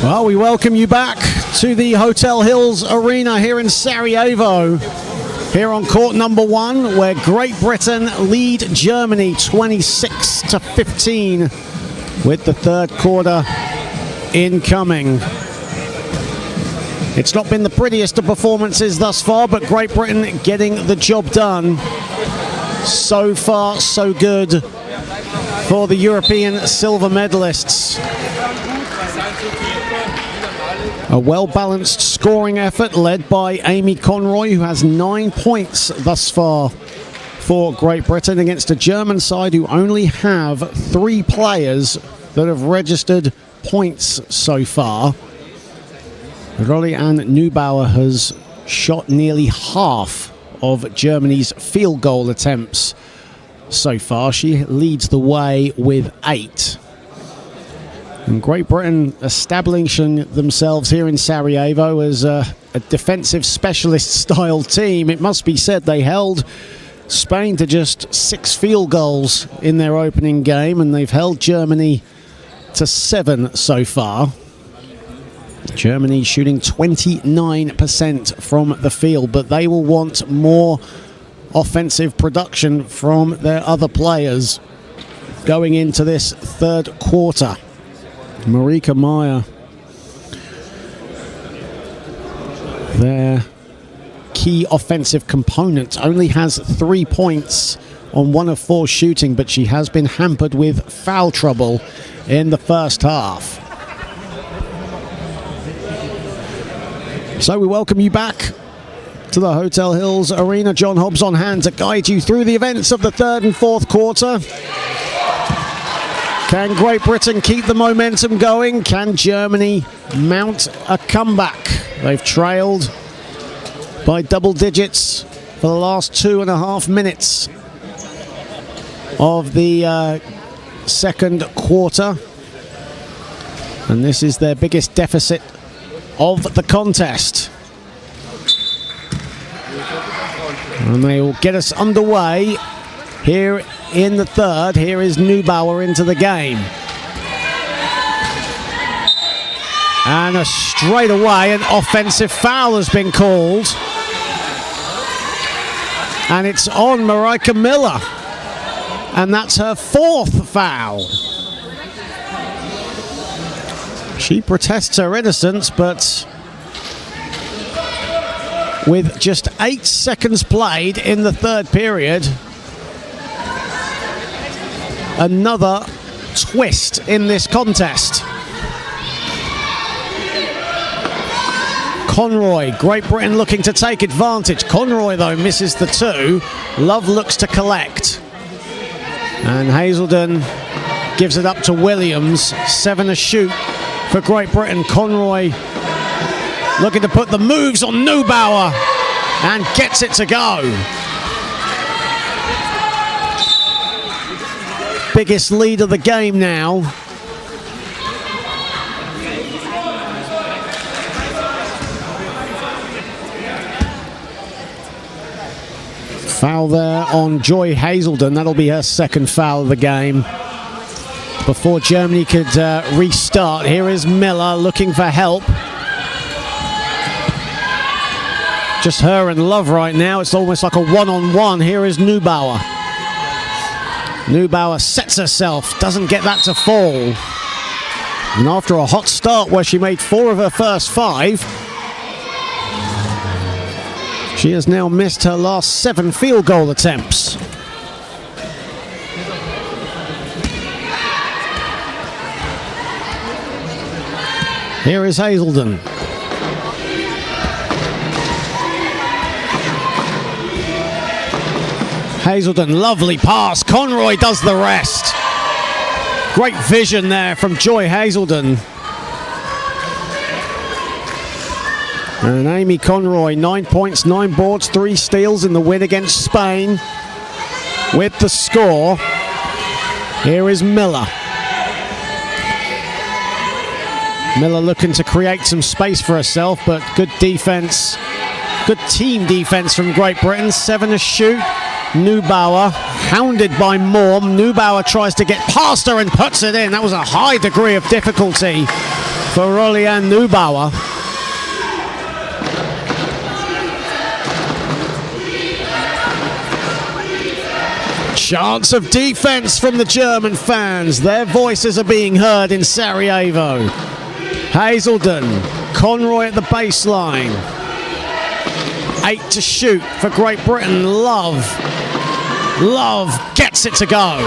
Well, we welcome you back to the Hotel Hills Arena here in Sarajevo. Here on court number 1, where Great Britain lead Germany 26-15 with the third quarter incoming. It's not been the prettiest of performances thus far, but Great Britain getting the job done. So far, so good for the European silver medalists. A well-balanced scoring effort led by Amy Conroy, who has 9 points thus far for Great Britain against a German side who only have 3 players that have registered points so far. Rolly-Ann Neubauer has shot nearly half of Germany's field goal attempts so far. She leads the way with 8. And Great Britain establishing themselves here in Sarajevo as a defensive specialist style team. It must be said they held Spain to just 6 field goals in their opening game, and they've held Germany to 7 so far. Germany shooting 29% from the field, but they will want more offensive production from their other players going into this third quarter. Marika Meier, their key offensive component, only has 3 points on 1 of 4 shooting, but she has been hampered with foul trouble in the first half. So we welcome you back to the Hotel Hills Arena. John Hobbs on hand to guide you through the events of the third and fourth quarter. Can Great Britain keep the momentum going? Can Germany mount a comeback? They've trailed by double digits for the last 2.5 minutes of the second quarter. And this is their biggest deficit of the contest. And they will get us underway here in the third. Here is Neubauer into the game. And straight away an offensive foul has been called. And it's on Marika Miller. And that's her 4th foul. She protests her innocence, but with just 8 seconds played in the third period, another twist in this contest. Conroy, Great Britain looking to take advantage. Conroy, though, misses the 2. Love looks to collect. And Hazelden gives it up to Williams. 7 to shoot for Great Britain. Conroy looking to put the moves on Neubauer and gets it to go. Biggest lead of the game now. Foul there on Joy Hazelden. That'll be her 2nd foul of the game before Germany could restart. Here is Miller looking for help. Just her and Love right now. It's almost like a one-on-one. Here is Neubauer. Neubauer sets herself, doesn't get that to fall. And after a hot start where she made 4 of her first 5, she has now missed her last 7 field goal attempts. Here is Hazelden. Hazelden, lovely pass. Conroy does the rest. Great vision there from Joy Hazelden. And Amy Conroy, 9 points, 9 boards, 3 steals in the win against Spain. With the score, here is Miller. Miller looking to create some space for herself, but good defense, good team defense from Great Britain. 7 to shoot. Neubauer, hounded by Morm. Neubauer tries to get past her and puts it in. That was a high degree of difficulty for Rolian Neubauer. Chance of defense from the German fans. Their voices are being heard in Sarajevo. Hazelden, Conroy at the baseline. 8 to shoot for Great Britain. Love gets it to go.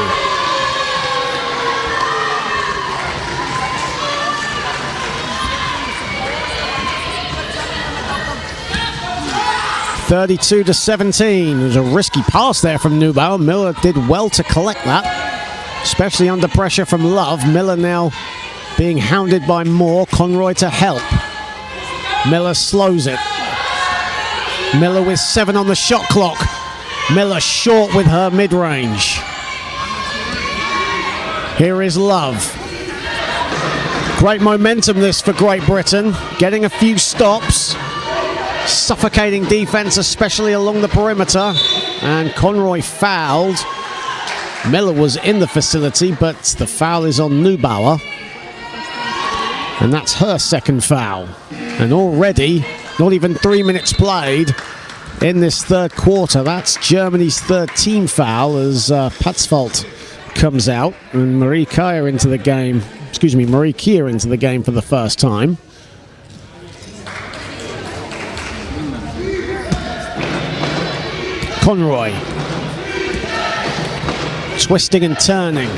(32-17). It was a risky pass there from Neubauer. Miller did well to collect that, especially under pressure from Love. Miller now being hounded by Moore. Conroy to help. Miller slows it. Miller with 7 on the shot clock. Miller short with her mid-range. Here is Love. Great momentum this for Great Britain. Getting a few stops. Suffocating defense, especially along the perimeter. And Conroy fouled. Miller was in the facility, but the foul is on Neubauer. And that's her second foul. And already, not even 3 minutes played in this third quarter. That's Germany's third team foul as Patzfalt comes out and Marie Keir into the game for the first time. Conroy twisting and turning.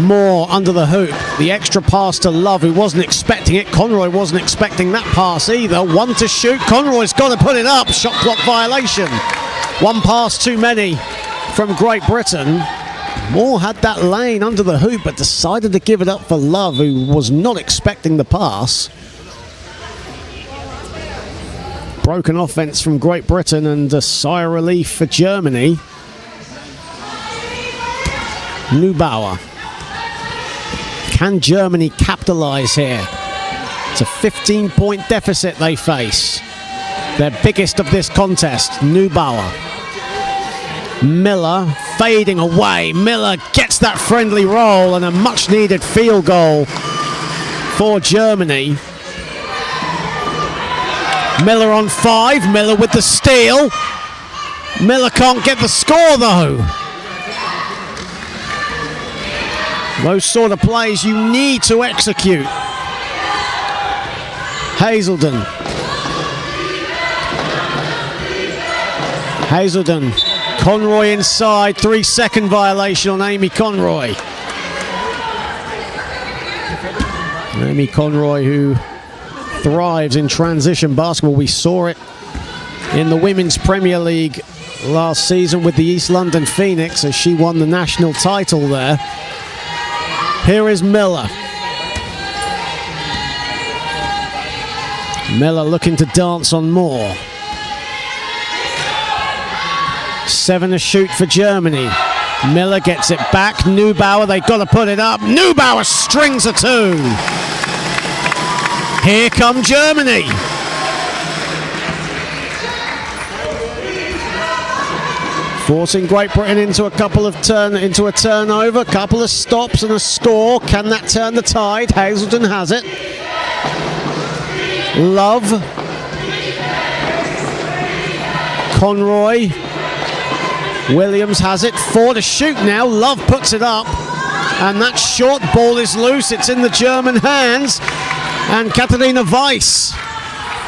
Moore under the hoop. The extra pass to Love, who wasn't expecting it. Conroy wasn't expecting that pass either. 1 to shoot. Conroy's got to put it up. Shot clock violation. 1 pass too many from Great Britain. Moore had that lane under the hoop, but decided to give it up for Love, who was not expecting the pass. Broken offense from Great Britain and a sigh of relief for Germany. Neubauer. Can Germany capitalize here? It's a 15-point deficit they face. Their biggest of this contest. Neubauer. Miller fading away. Miller gets that friendly roll and a much-needed field goal for Germany. Miller on 5. Miller with the steal. Miller can't get the score though. Those sort of plays you need to execute. Hazelden. Conroy inside. 3-second violation on Amy Conroy. Amy Conroy, who thrives in transition basketball. We saw it in the Women's Premier League last season with the East London Phoenix as she won the national title there. Here is Miller. Miller looking to dance on Moore. 7 to shoot for Germany. Miller gets it back. Neubauer, they've got to put it up. Neubauer strings a 2. Here come Germany. Forcing Great Britain into a turnover, couple of stops and a score. Can that turn the tide? Hazelden has it. Love. Conroy. Williams has it. 4 to shoot now. Love puts it up. And that short ball is loose. It's in the German hands. And Katharina Weiss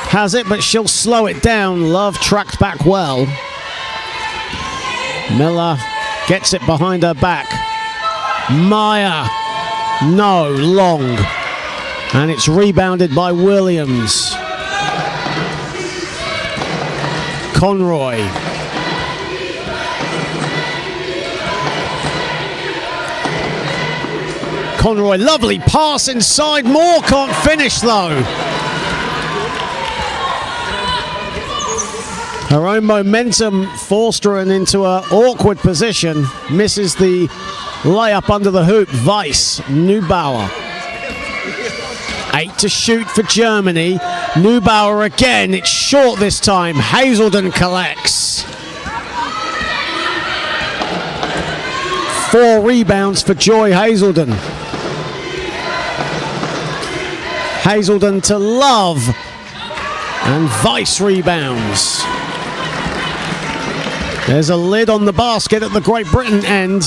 has it, but she'll slow it down. Love tracked back well. Miller gets it behind her back. Meyer. No, long. And it's rebounded by Williams. Conroy. Conroy, lovely pass inside. Moore can't finish though. Her own momentum forced her into an awkward position. Misses the layup under the hoop. Weiss, Neubauer. 8 to shoot for Germany. Neubauer again. It's short this time. Hazelden collects. 4 rebounds for Joy Hazelden. Hazelden to Love. And Weiss rebounds. There's a lid on the basket at the Great Britain end.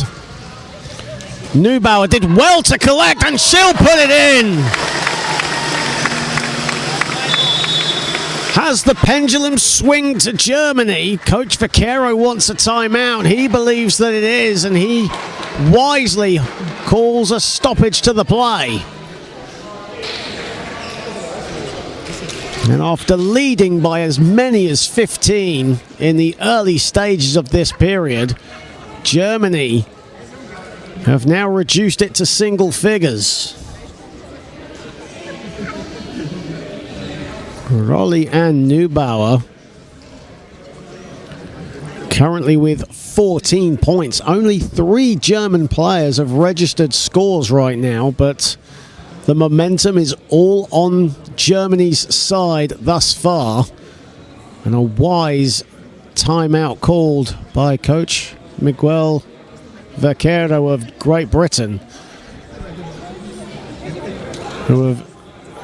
Neubauer did well to collect, and she'll put it in. Has the pendulum swung to Germany? Coach Vaquero wants a timeout. He believes that it is, and he wisely calls a stoppage to the play. And after leading by as many as 15 in the early stages of this period, Germany have now reduced it to single figures. Rolly and Neubauer currently with 14 points. Only 3 German players have registered scores right now, but the momentum is all on Germany's side thus far. And a wise timeout called by Coach Miguel Vaquero of Great Britain, who have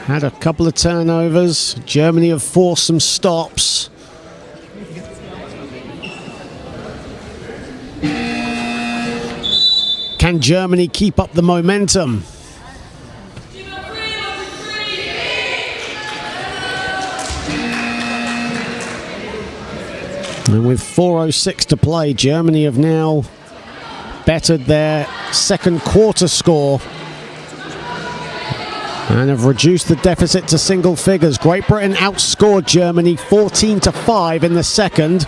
had a couple of turnovers. Germany have forced some stops. Can Germany keep up the momentum? And with 4:06 to play, Germany have now bettered their second quarter score and have reduced the deficit to single figures. Great Britain outscored Germany 14-5 in the second.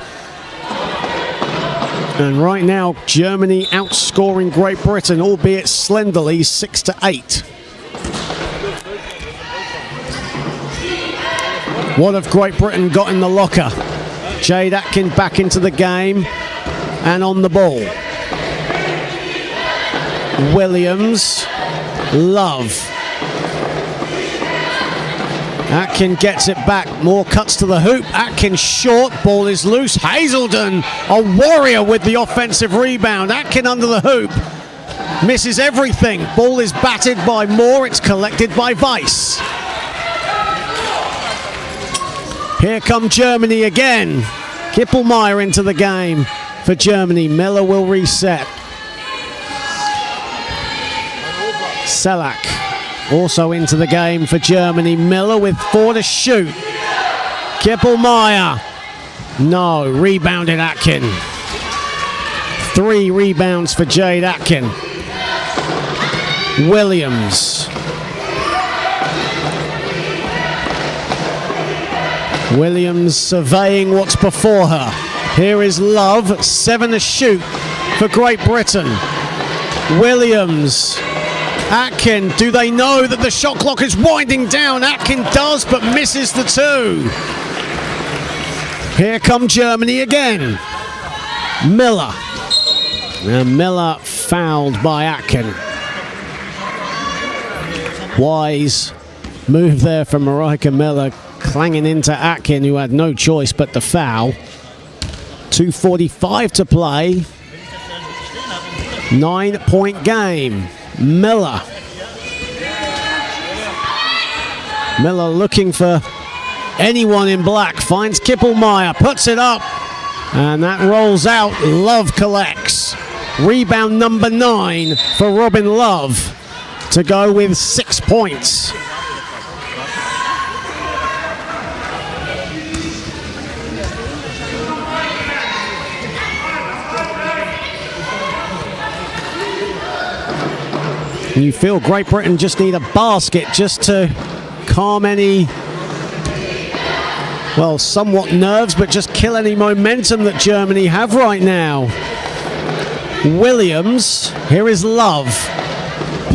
And right now, Germany outscoring Great Britain, albeit slenderly, 6-8. What have Great Britain got in the locker? Jade Atkin back into the game and on the ball. Williams, Love. Atkin gets it back, more cuts to the hoop. Atkin short, ball is loose. Hazelden, a warrior with the offensive rebound. Atkin under the hoop, misses everything. Ball is batted by Moore, it's collected by Weiss. Here come Germany again. Kippelmeyer into the game for Germany. Miller will reset. Selak also into the game for Germany. Miller with 4 to shoot. Kippelmeyer. No, rebounded Atkin. 3 rebounds for Jade Atkin. Williams. Williams surveying what's before her. Here is Love, 7 to shoot for Great Britain. Williams. Atkin, do they know that the shot clock is winding down? Atkin does, but misses the 2. Here come Germany again. Miller. And Miller fouled by Atkin. Wise move there from Marika Miller, clanging into Atkin, who had no choice but to foul. 2:45 to play. 9-point game. Miller. Miller looking for anyone in black. Finds Kippelmeyer. Puts it up. And that rolls out. Love collects. Rebound number 9 for Robin Love to go with 6 points. You feel Great Britain just need a basket just to calm any, well, somewhat nerves, but just kill any momentum that Germany have right now. Williams, here is Love.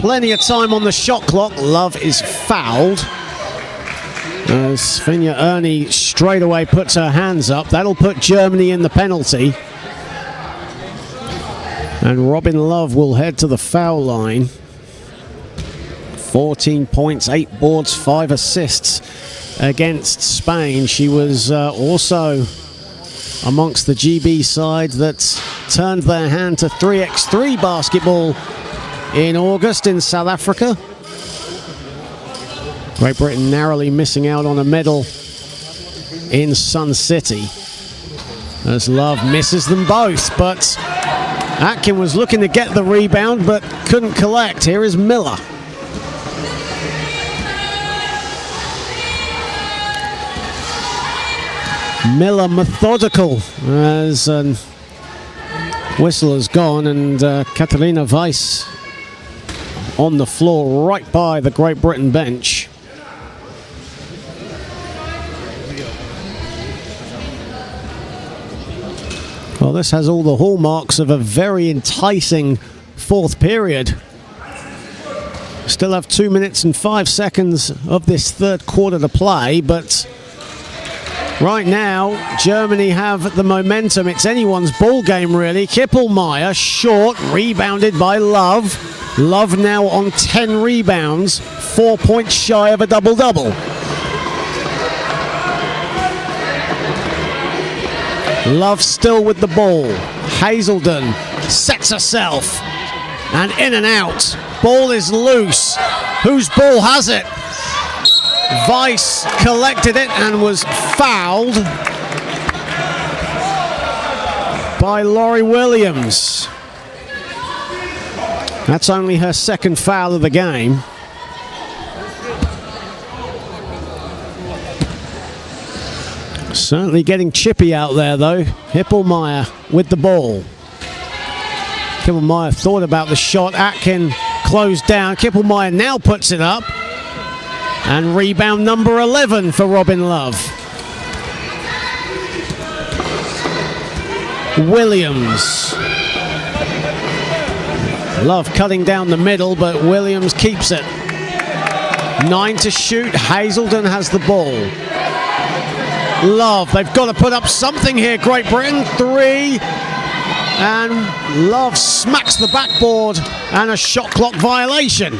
Plenty of time on the shot clock. Love is fouled. Svenja Erni straight away puts her hands up. That'll put Germany in the penalty. And Robin Love will head to the foul line. 14 points, 8 boards, 5 assists against Spain. She was also amongst the GB side that turned their hand to 3x3 basketball in August in South Africa. Great Britain narrowly missing out on a medal in Sun City, as Love misses them both, but Atkin was looking to get the rebound but couldn't collect. Here is Miller. Miller methodical as whistle has gone, and Katarina Weiss on the floor right by the Great Britain bench. Well, this has all the hallmarks of a very enticing fourth period. Still have 2 minutes and 5 seconds of this third quarter to play, but right now, Germany have the momentum. It's anyone's ball game, really. Kippelmeyer, short, rebounded by Love. Love now on 10 rebounds, 4 points shy of a double-double. Love still with the ball. Hazelden sets herself, and in and out. Ball is loose. Whose ball has it? Weiss collected it and was fouled by Laurie Williams. That's only her second foul of the game. Certainly getting chippy out there, though. Kippelmeyer with the ball. Kippelmeyer thought about the shot. Atkin closed down. Kippelmeyer now puts it up. And rebound number 11 for Robin Love. Williams. Love cutting down the middle, but Williams keeps it. 9 to shoot. Hazelden has the ball. Love, they've got to put up something here, Great Britain. 3. And Love smacks the backboard, and a shot clock violation.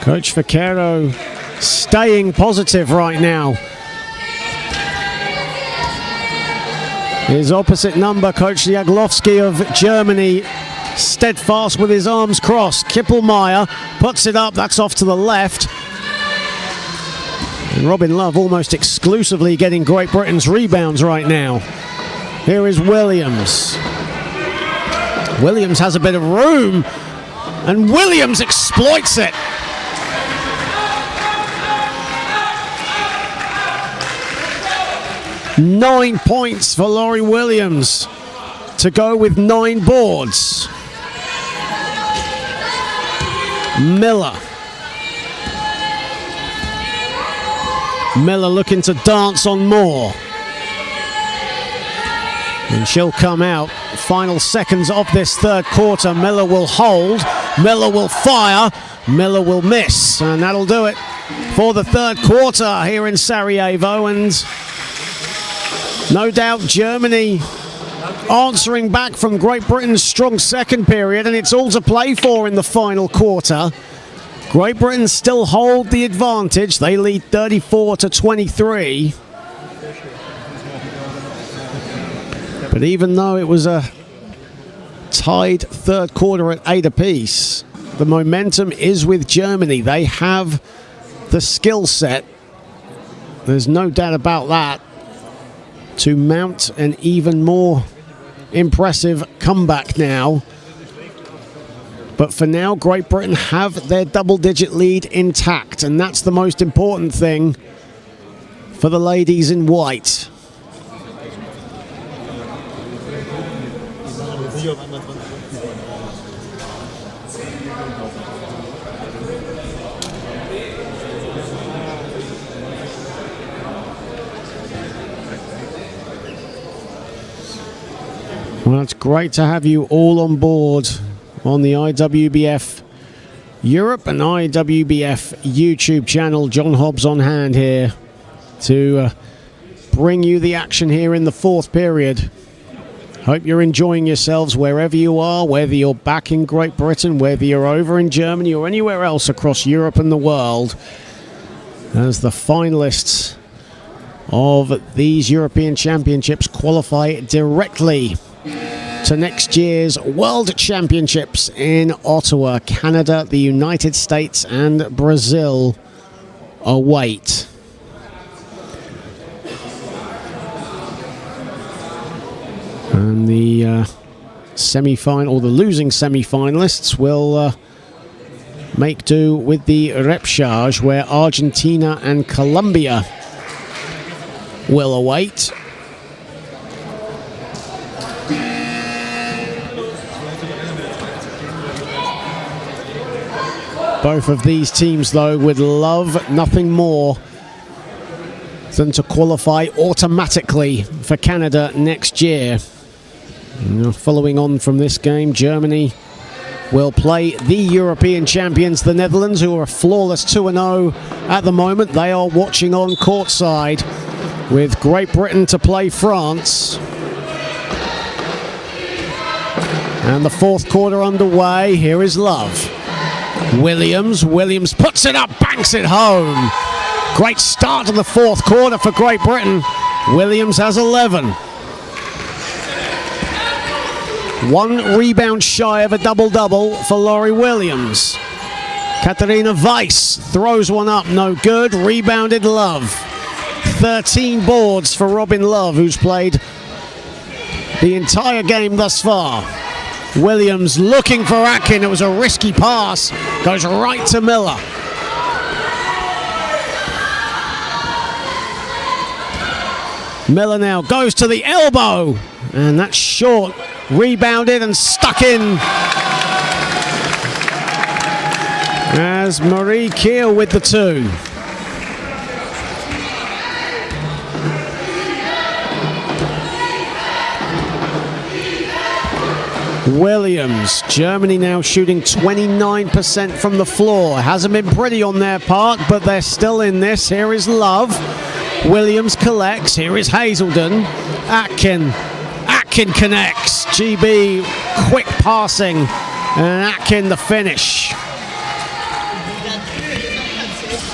Coach Vaquero staying positive right now. His opposite number, Coach Jaglovski of Germany, steadfast with his arms crossed. Kippelmeyer puts it up, that's off to the left. And Robin Love almost exclusively getting Great Britain's rebounds right now. Here is Williams. Williams has a bit of room, and Williams exploits it. Nine points for Laurie Williams to go with 9 boards. Miller. Miller looking to dance on more. And she'll come out. Final seconds of this third quarter. Miller will hold. Miller will fire. Miller will miss. And that'll do it for the third quarter here in Sarajevo. And no doubt Germany answering back from Great Britain's strong second period, and it's all to play for in the final quarter. Great Britain still hold the advantage. They lead 34-23. But even though it was a tied third quarter at 8 apiece, the momentum is with Germany. They have the skill set. There's no doubt about that, to mount an even more impressive comeback now. But for now, Great Britain have their double-digit lead intact, and that's the most important thing for the ladies in white. Well, it's great to have you all on board on the IWBF Europe and IWBF YouTube channel. John Hobbs on hand here to bring you the action here in the fourth period. Hope you're enjoying yourselves wherever you are, whether you're back in Great Britain, whether you're over in Germany or anywhere else across Europe and the world, as the finalists of these European Championships qualify directly to next year's World Championships in Ottawa. Canada, the United States and Brazil await. And the semi-final, or the losing semi-finalists, will make do with the repechage, where Argentina and Colombia will await. Both of these teams, though, would love nothing more than to qualify automatically for Canada next year. Following on from this game, Germany will play the European champions, the Netherlands, who are a flawless 2-0 at the moment. They are watching on courtside, with Great Britain to play France. And the fourth quarter underway. Here is Love. Williams puts it up, banks it home. Great start to the fourth quarter for Great Britain. Williams has 11. One rebound shy of a double-double for Laurie Williams. Katharina Weiss throws one up, no good. Rebounded Love. 13 boards for Robin Love, who's played the entire game thus far. Williams looking for Atkin. It was a risky pass. Goes right to Miller. Miller now goes to the elbow. And that's short. Rebounded and stuck in. As Marie Keel with the two. Williams, Germany now shooting 29% from the floor. Hasn't been pretty on their part, but they're still in this. Here is Love. Williams collects. Here is Hazelden. Atkin connects. GB, quick passing. And Atkin the finish.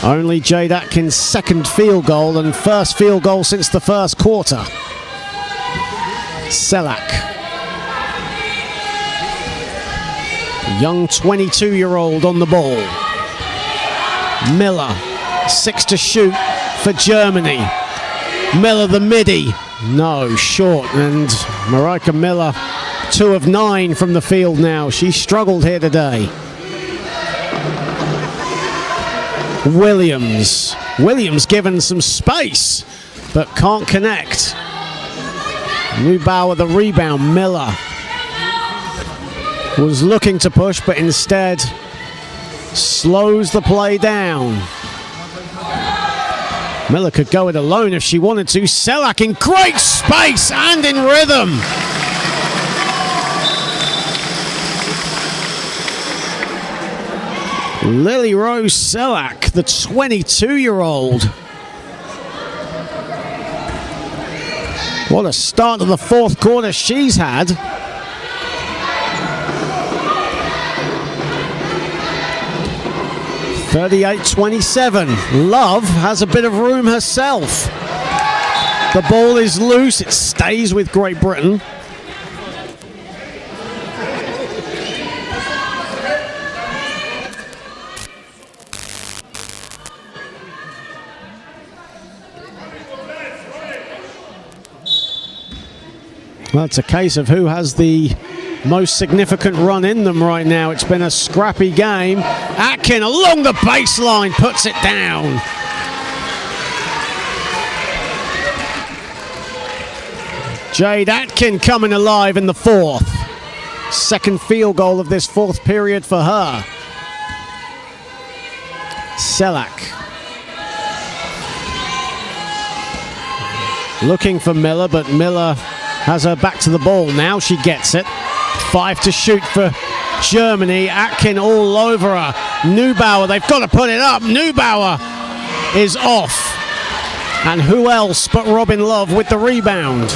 Only Jade Atkin's second field goal and first field goal since the first quarter. Selak. Young 22-year-old on the ball. Miller, 6 to shoot for Germany. Miller the midi. No, short. And Marika Miller, 2 of 9 from the field now. She struggled here today. Williams given some space, but can't connect. Neubauer the rebound. Miller was looking to push, but instead slows the play down. Miller could go it alone if she wanted to. Selak in great space and in rhythm. Lily Rose Selak, the 22-year-old. What a start to the fourth quarter she's had. (38-27). Love has a bit of room herself. The ball is loose. It stays with Great Britain. Well, it's a case of who has the most significant run in them right now. It's been a scrappy game. Atkin along the baseline puts it down. Jade Atkin coming alive in the fourth. Second field goal of this fourth period for her. Selak. Looking for Miller, but Miller has her back to the ball now. She gets it. 5 to shoot for Germany. Atkin all over her. Neubauer, they've got to put it up. Neubauer is off. And who else but Robin Love with the rebound?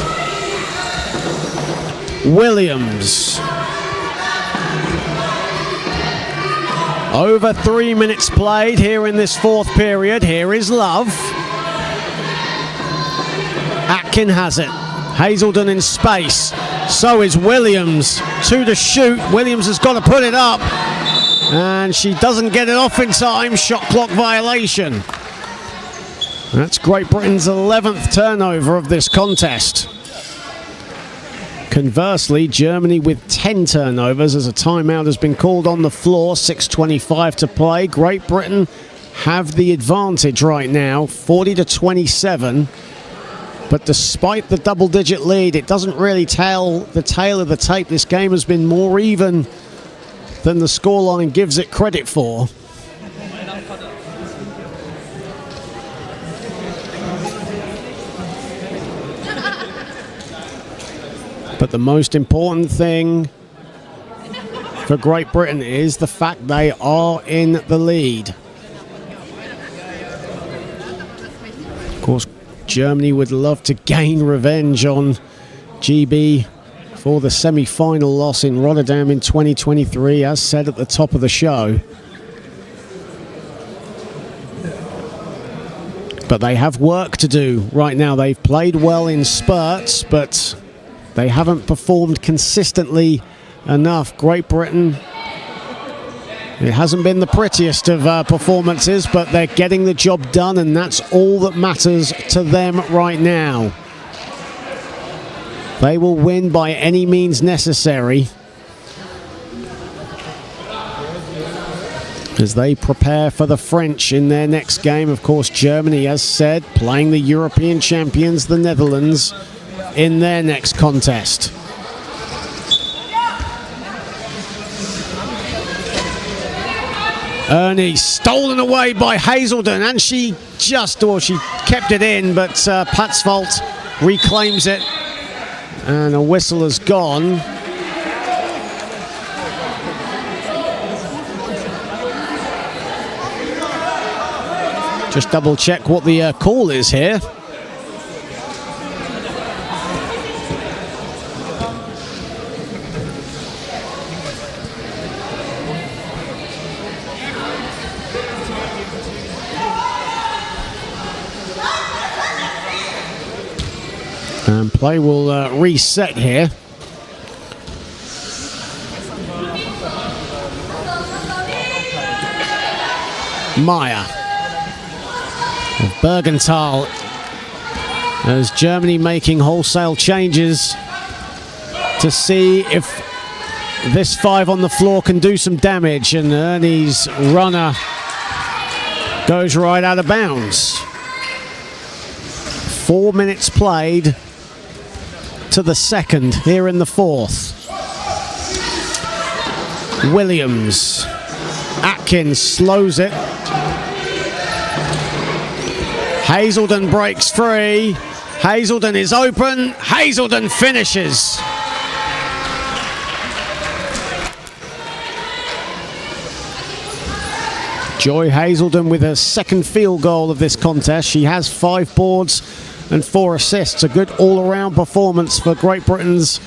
Williams. Over 3 minutes played here in this fourth period. Here is Love. Atkin has it. Hazelden in space. So is Williams. 2 to shoot. Williams has got to put it up. And she doesn't get it off in time. Shot clock violation. That's Great Britain's 11th turnover of this contest. Conversely, Germany with 10 turnovers as a timeout has been called on the floor. 6:25 to play. Great Britain have the advantage right now, 40 to 27. But despite the double-digit lead, it doesn't really tell the tale of the tape. This game has been more even than the scoreline gives it credit for. But the most important thing for Great Britain is the fact they are in the lead. Of course, Germany would love to gain revenge on GB for the semi-final loss in Rotterdam in 2023, as said at the top of the show. But they have work to do right now. They've played well in spurts, but they haven't performed consistently enough. Great Britain, it hasn't been the prettiest of performances, but they're getting the job done, and that's all that matters to them right now. They will win by any means necessary as they prepare for the French in their next game. Of course, Germany, as said, playing the European champions, the Netherlands, in their next contest. Ernie stolen away by Hazelden, and she kept it in, but Patzvalt reclaims it, and a whistle has gone. Just double check what the call is here. And play will reset here. Meyer of Bergenthal, as Germany making wholesale changes to see if this 5 on the floor can do some damage, and Ernie's runner goes right out of bounds. 4 minutes played to the second here in the fourth. Williams. Atkins slows it. Hazelden breaks free. Hazelden is open. Hazelden finishes. Joy Hazelden with her second field goal of this contest. She has 5 boards and 4 assists. A good all-around performance for Great Britain's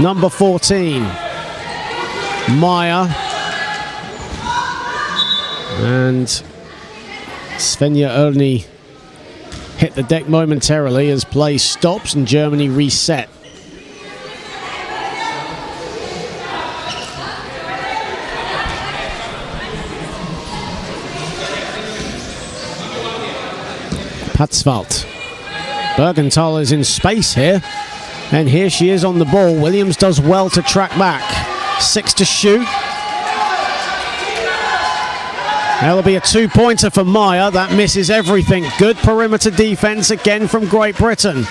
number 14. Meyer. And Svenja Erni hit the deck momentarily as play stops and Germany reset. Patzvalt. Bergenthal is in space here, and here she is on the ball. Williams does well to track back. 6 to shoot. That'll be a 2-pointer for Meyer. That misses everything. Good perimeter defense again from Great Britain.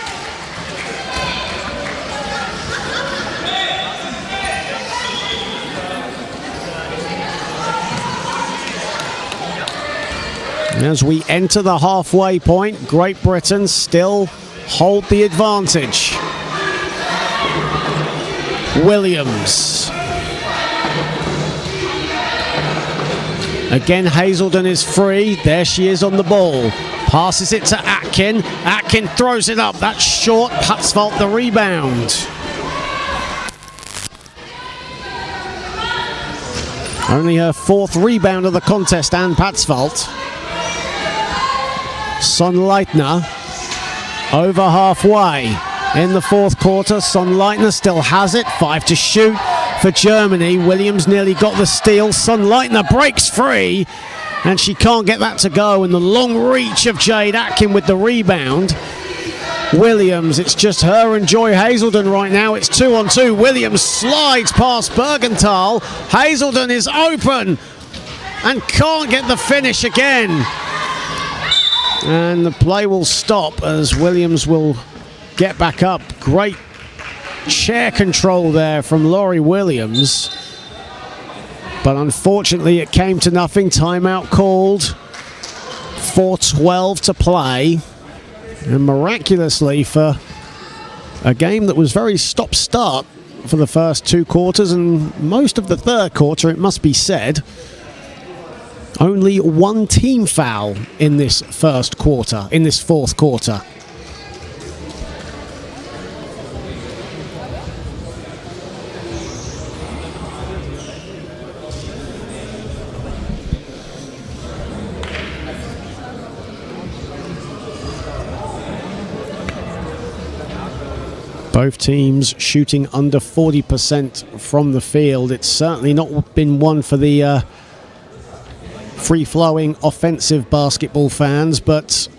As we enter the halfway point, Great Britain still hold the advantage. Williams. Again, Hazelden is free. There she is on the ball. Passes it to Atkin. Atkin throws it up. That's short. Patzvalt the rebound. Only her 4th rebound of the contest, Ann Patzvalt. Son Leitner over halfway in the fourth quarter. Sonnleitner still has it. 5 to shoot for Germany. Williams nearly got the steal. Sonnleitner breaks free, and she can't get that to go. And the long reach of Jade Atkin with the rebound. Williams, it's just her and Joy Hazelden right now. It's 2-on-2. Williams slides past Bergenthal. Hazelden is open and can't get the finish again. And the play will stop as Williams will get back up. Great chair control there from Laurie Williams. But unfortunately it came to nothing. Timeout called. 4:12 to play. And miraculously, for a game that was very stop-start for the first two quarters and most of the third quarter, it must be said, only one team foul in this fourth quarter. Both teams shooting under 40% from the field. It's certainly not been one for the free-flowing offensive basketball fans, but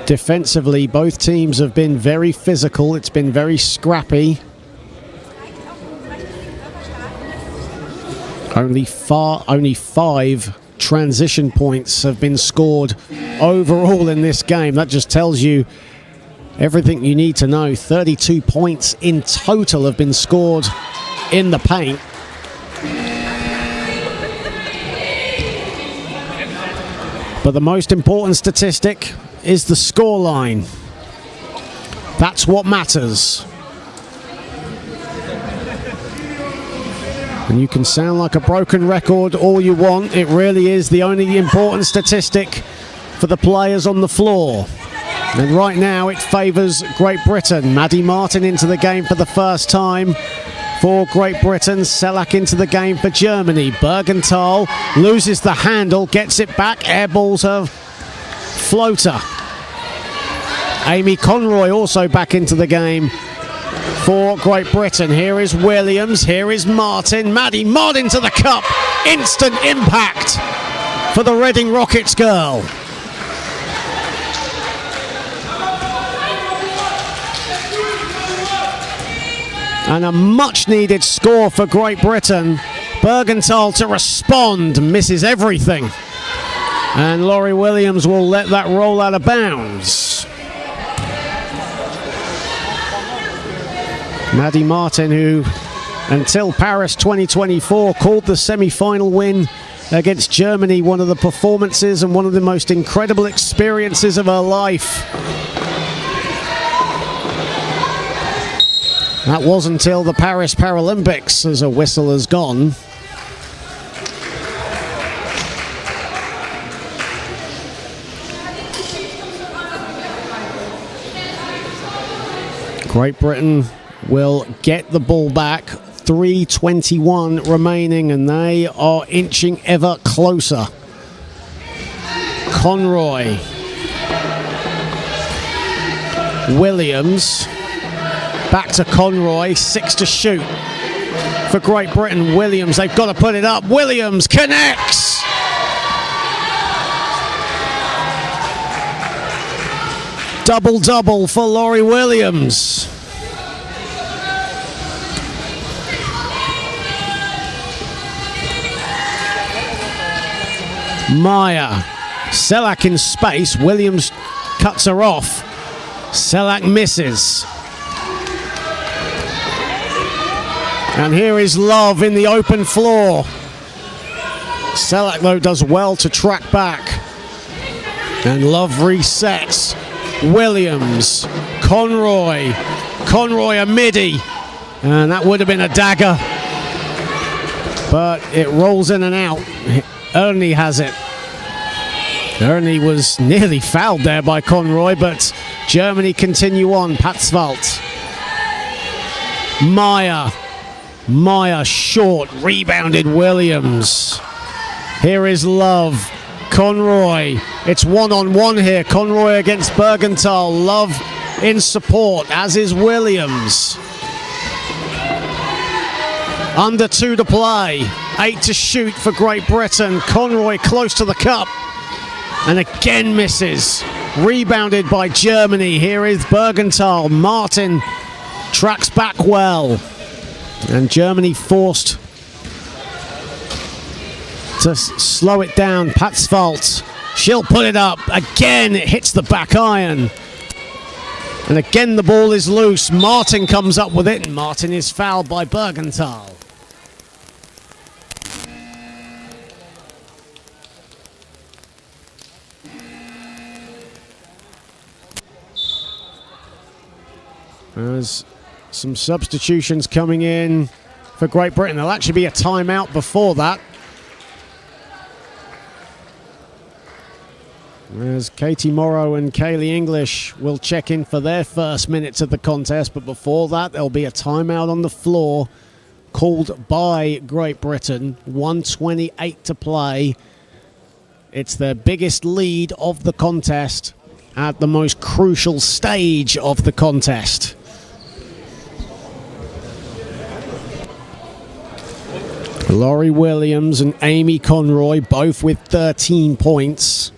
defensively both teams have been very physical. It's been very scrappy. Only 5 transition points have been scored overall in this game. That just tells you everything you need to know. 32 points in total have been scored in the paint. But the most important statistic is the scoreline. That's what matters. And you can sound like a broken record all you want. It really is the only important statistic for the players on the floor. And right now it favours Great Britain. Maddie Martin into the game for the first time for Great Britain. Selak into the game for Germany. Bergenthal loses the handle, gets it back, airballs her floater. Amy Conroy also back into the game for Great Britain. Here is Williams, here is Martin. Maddie Martin to the cup. Instant impact for the Reading Rockets girl. And a much-needed score for Great Britain. Bergenthal to respond, misses everything. And Laurie Williams will let that roll out of bounds. Maddie Martin, who until Paris 2024 called the semi-final win against Germany one of the performances and one of the most incredible experiences of her life. That was until the Paris Paralympics, as a whistle has gone. Great Britain will get the ball back. 3:21 remaining, and they are inching ever closer. Conroy. Williams. Back to Conroy, 6 to shoot for Great Britain. Williams, they've got to put it up. Williams connects. Double-double for Laurie Williams. Meyer. Selak in space. Williams cuts her off. Selak misses. And here is Love in the open floor. Selak, though, does well to track back. And Love resets. Williams, Conroy. Conroy a midi. And that would have been a dagger. But it rolls in and out. Ernie has it. Ernie was nearly fouled there by Conroy, but Germany continue on. Patzwald. Meyer short, rebounded Williams. Here is Love. Conroy. It's one-on-one here. Conroy against Bergenthal. Love in support, as is Williams. Under 2 to play. 8 to shoot for Great Britain. Conroy close to the cup. And again misses. Rebounded by Germany. Here is Bergenthal. Martin tracks back well. And Germany forced to slow it down. Patzvalt. She'll put it up. Again, it hits the back iron. And again, the ball is loose. Martin comes up with it. And Martin is fouled by Bergenthal. There's some substitutions coming in for Great Britain. There'll actually be a timeout before that. As Katie Morrow and Kaylee English will check in for their first minutes of the contest. But before that, there'll be a timeout on the floor called by Great Britain. 1:28 to play. It's their biggest lead of the contest at the most crucial stage of the contest. Laurie Williams and Amy Conroy both with 13 points.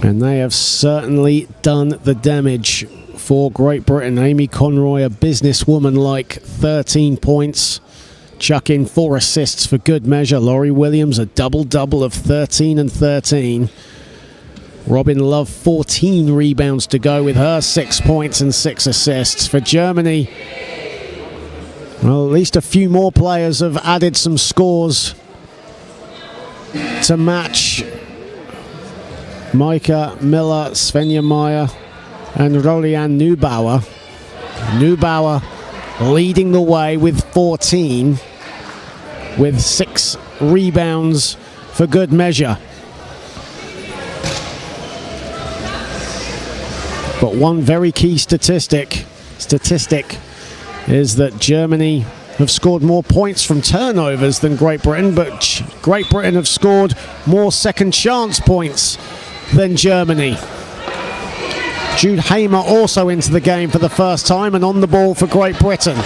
And they have certainly done the damage for Great Britain. Amy Conroy, a businesswoman-like 13 points. Chuck in 4 assists for good measure. Laurie Williams, a double-double of 13 and 13. Robin Love, 14 rebounds to go with her 6 points and 6 assists. For Germany, well, at least a few more players have added some scores to match Micah Miller, Svenja Meyer, and Rolianne Neubauer. Neubauer leading the way with 14, with 6 rebounds for good measure. But one very key statistic is that Germany have scored more points from turnovers than Great Britain, but Great Britain have scored more second chance points than Germany. Jude Hamer also into the game for the first time and on the ball for Great Britain.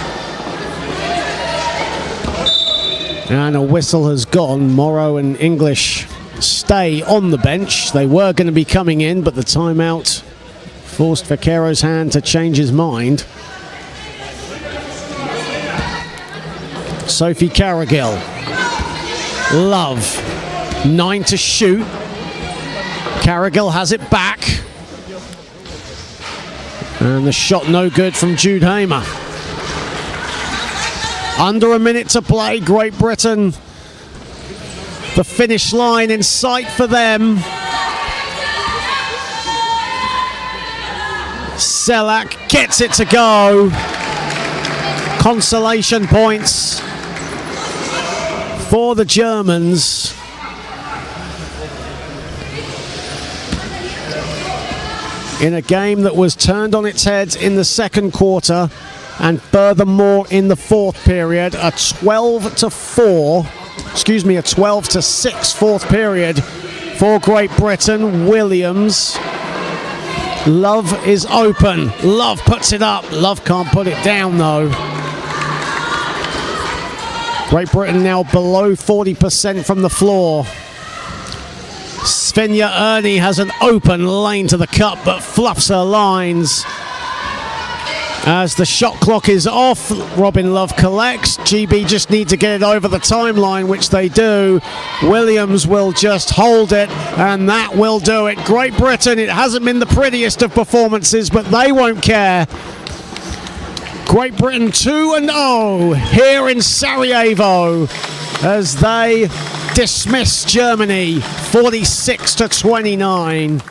And a whistle has gone. Morrow and English stay on the bench. They were going to be coming in, but the timeout forced Vaquero's hand to change his mind. Sophie Carrigill. Love. 9 to shoot. Carrigill has it back. And the shot no good from Jude Hamer. Under a minute to play. Great Britain. The finish line in sight for them. Selak gets it to go. Consolation points for the Germans. In a game that was turned on its head in the second quarter, and furthermore in the fourth period, a 12 to 6 fourth period for Great Britain. Williams. Love is open. Love puts it up. Love can't put it down though. Great Britain now below 40% from the floor. Svenja Erni has an open lane to the cup, but fluffs her lines. As the shot clock is off, Robin Love collects. GB just need to get it over the timeline, which they do. Williams will just hold it, and that will do it. Great Britain, it hasn't been the prettiest of performances, but they won't care. Great Britain 2-0 here in Sarajevo as they dismiss Germany 46-29.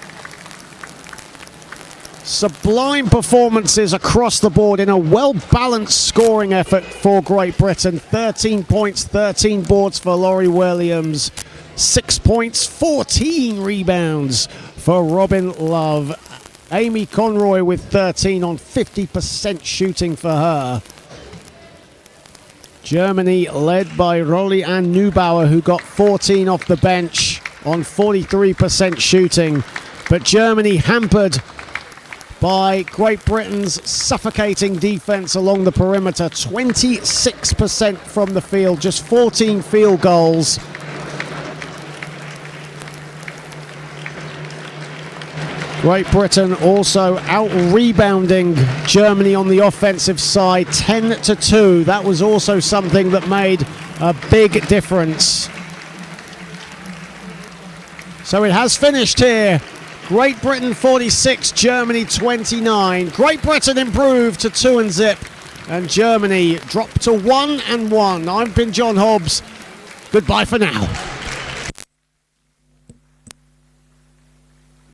Sublime performances across the board in a well-balanced scoring effort for Great Britain. 13 points, 13 boards for Laurie Williams. 6 points, 14 rebounds for Robin Love. Amy Conroy with 13 on 50% shooting for her. Germany led by Rolly and Neubauer, who got 14 off the bench on 43% shooting. But Germany hampered by Great Britain's suffocating defense along the perimeter. 26% from the field, just 14 field goals. Great Britain also out-rebounding Germany on the offensive side, 10-2. That was also something that made a big difference. So it has finished here. Great Britain 46, Germany 29. Great Britain improved to 2-0, and Germany dropped to 1-1. I've been John Hobbs. Goodbye for now.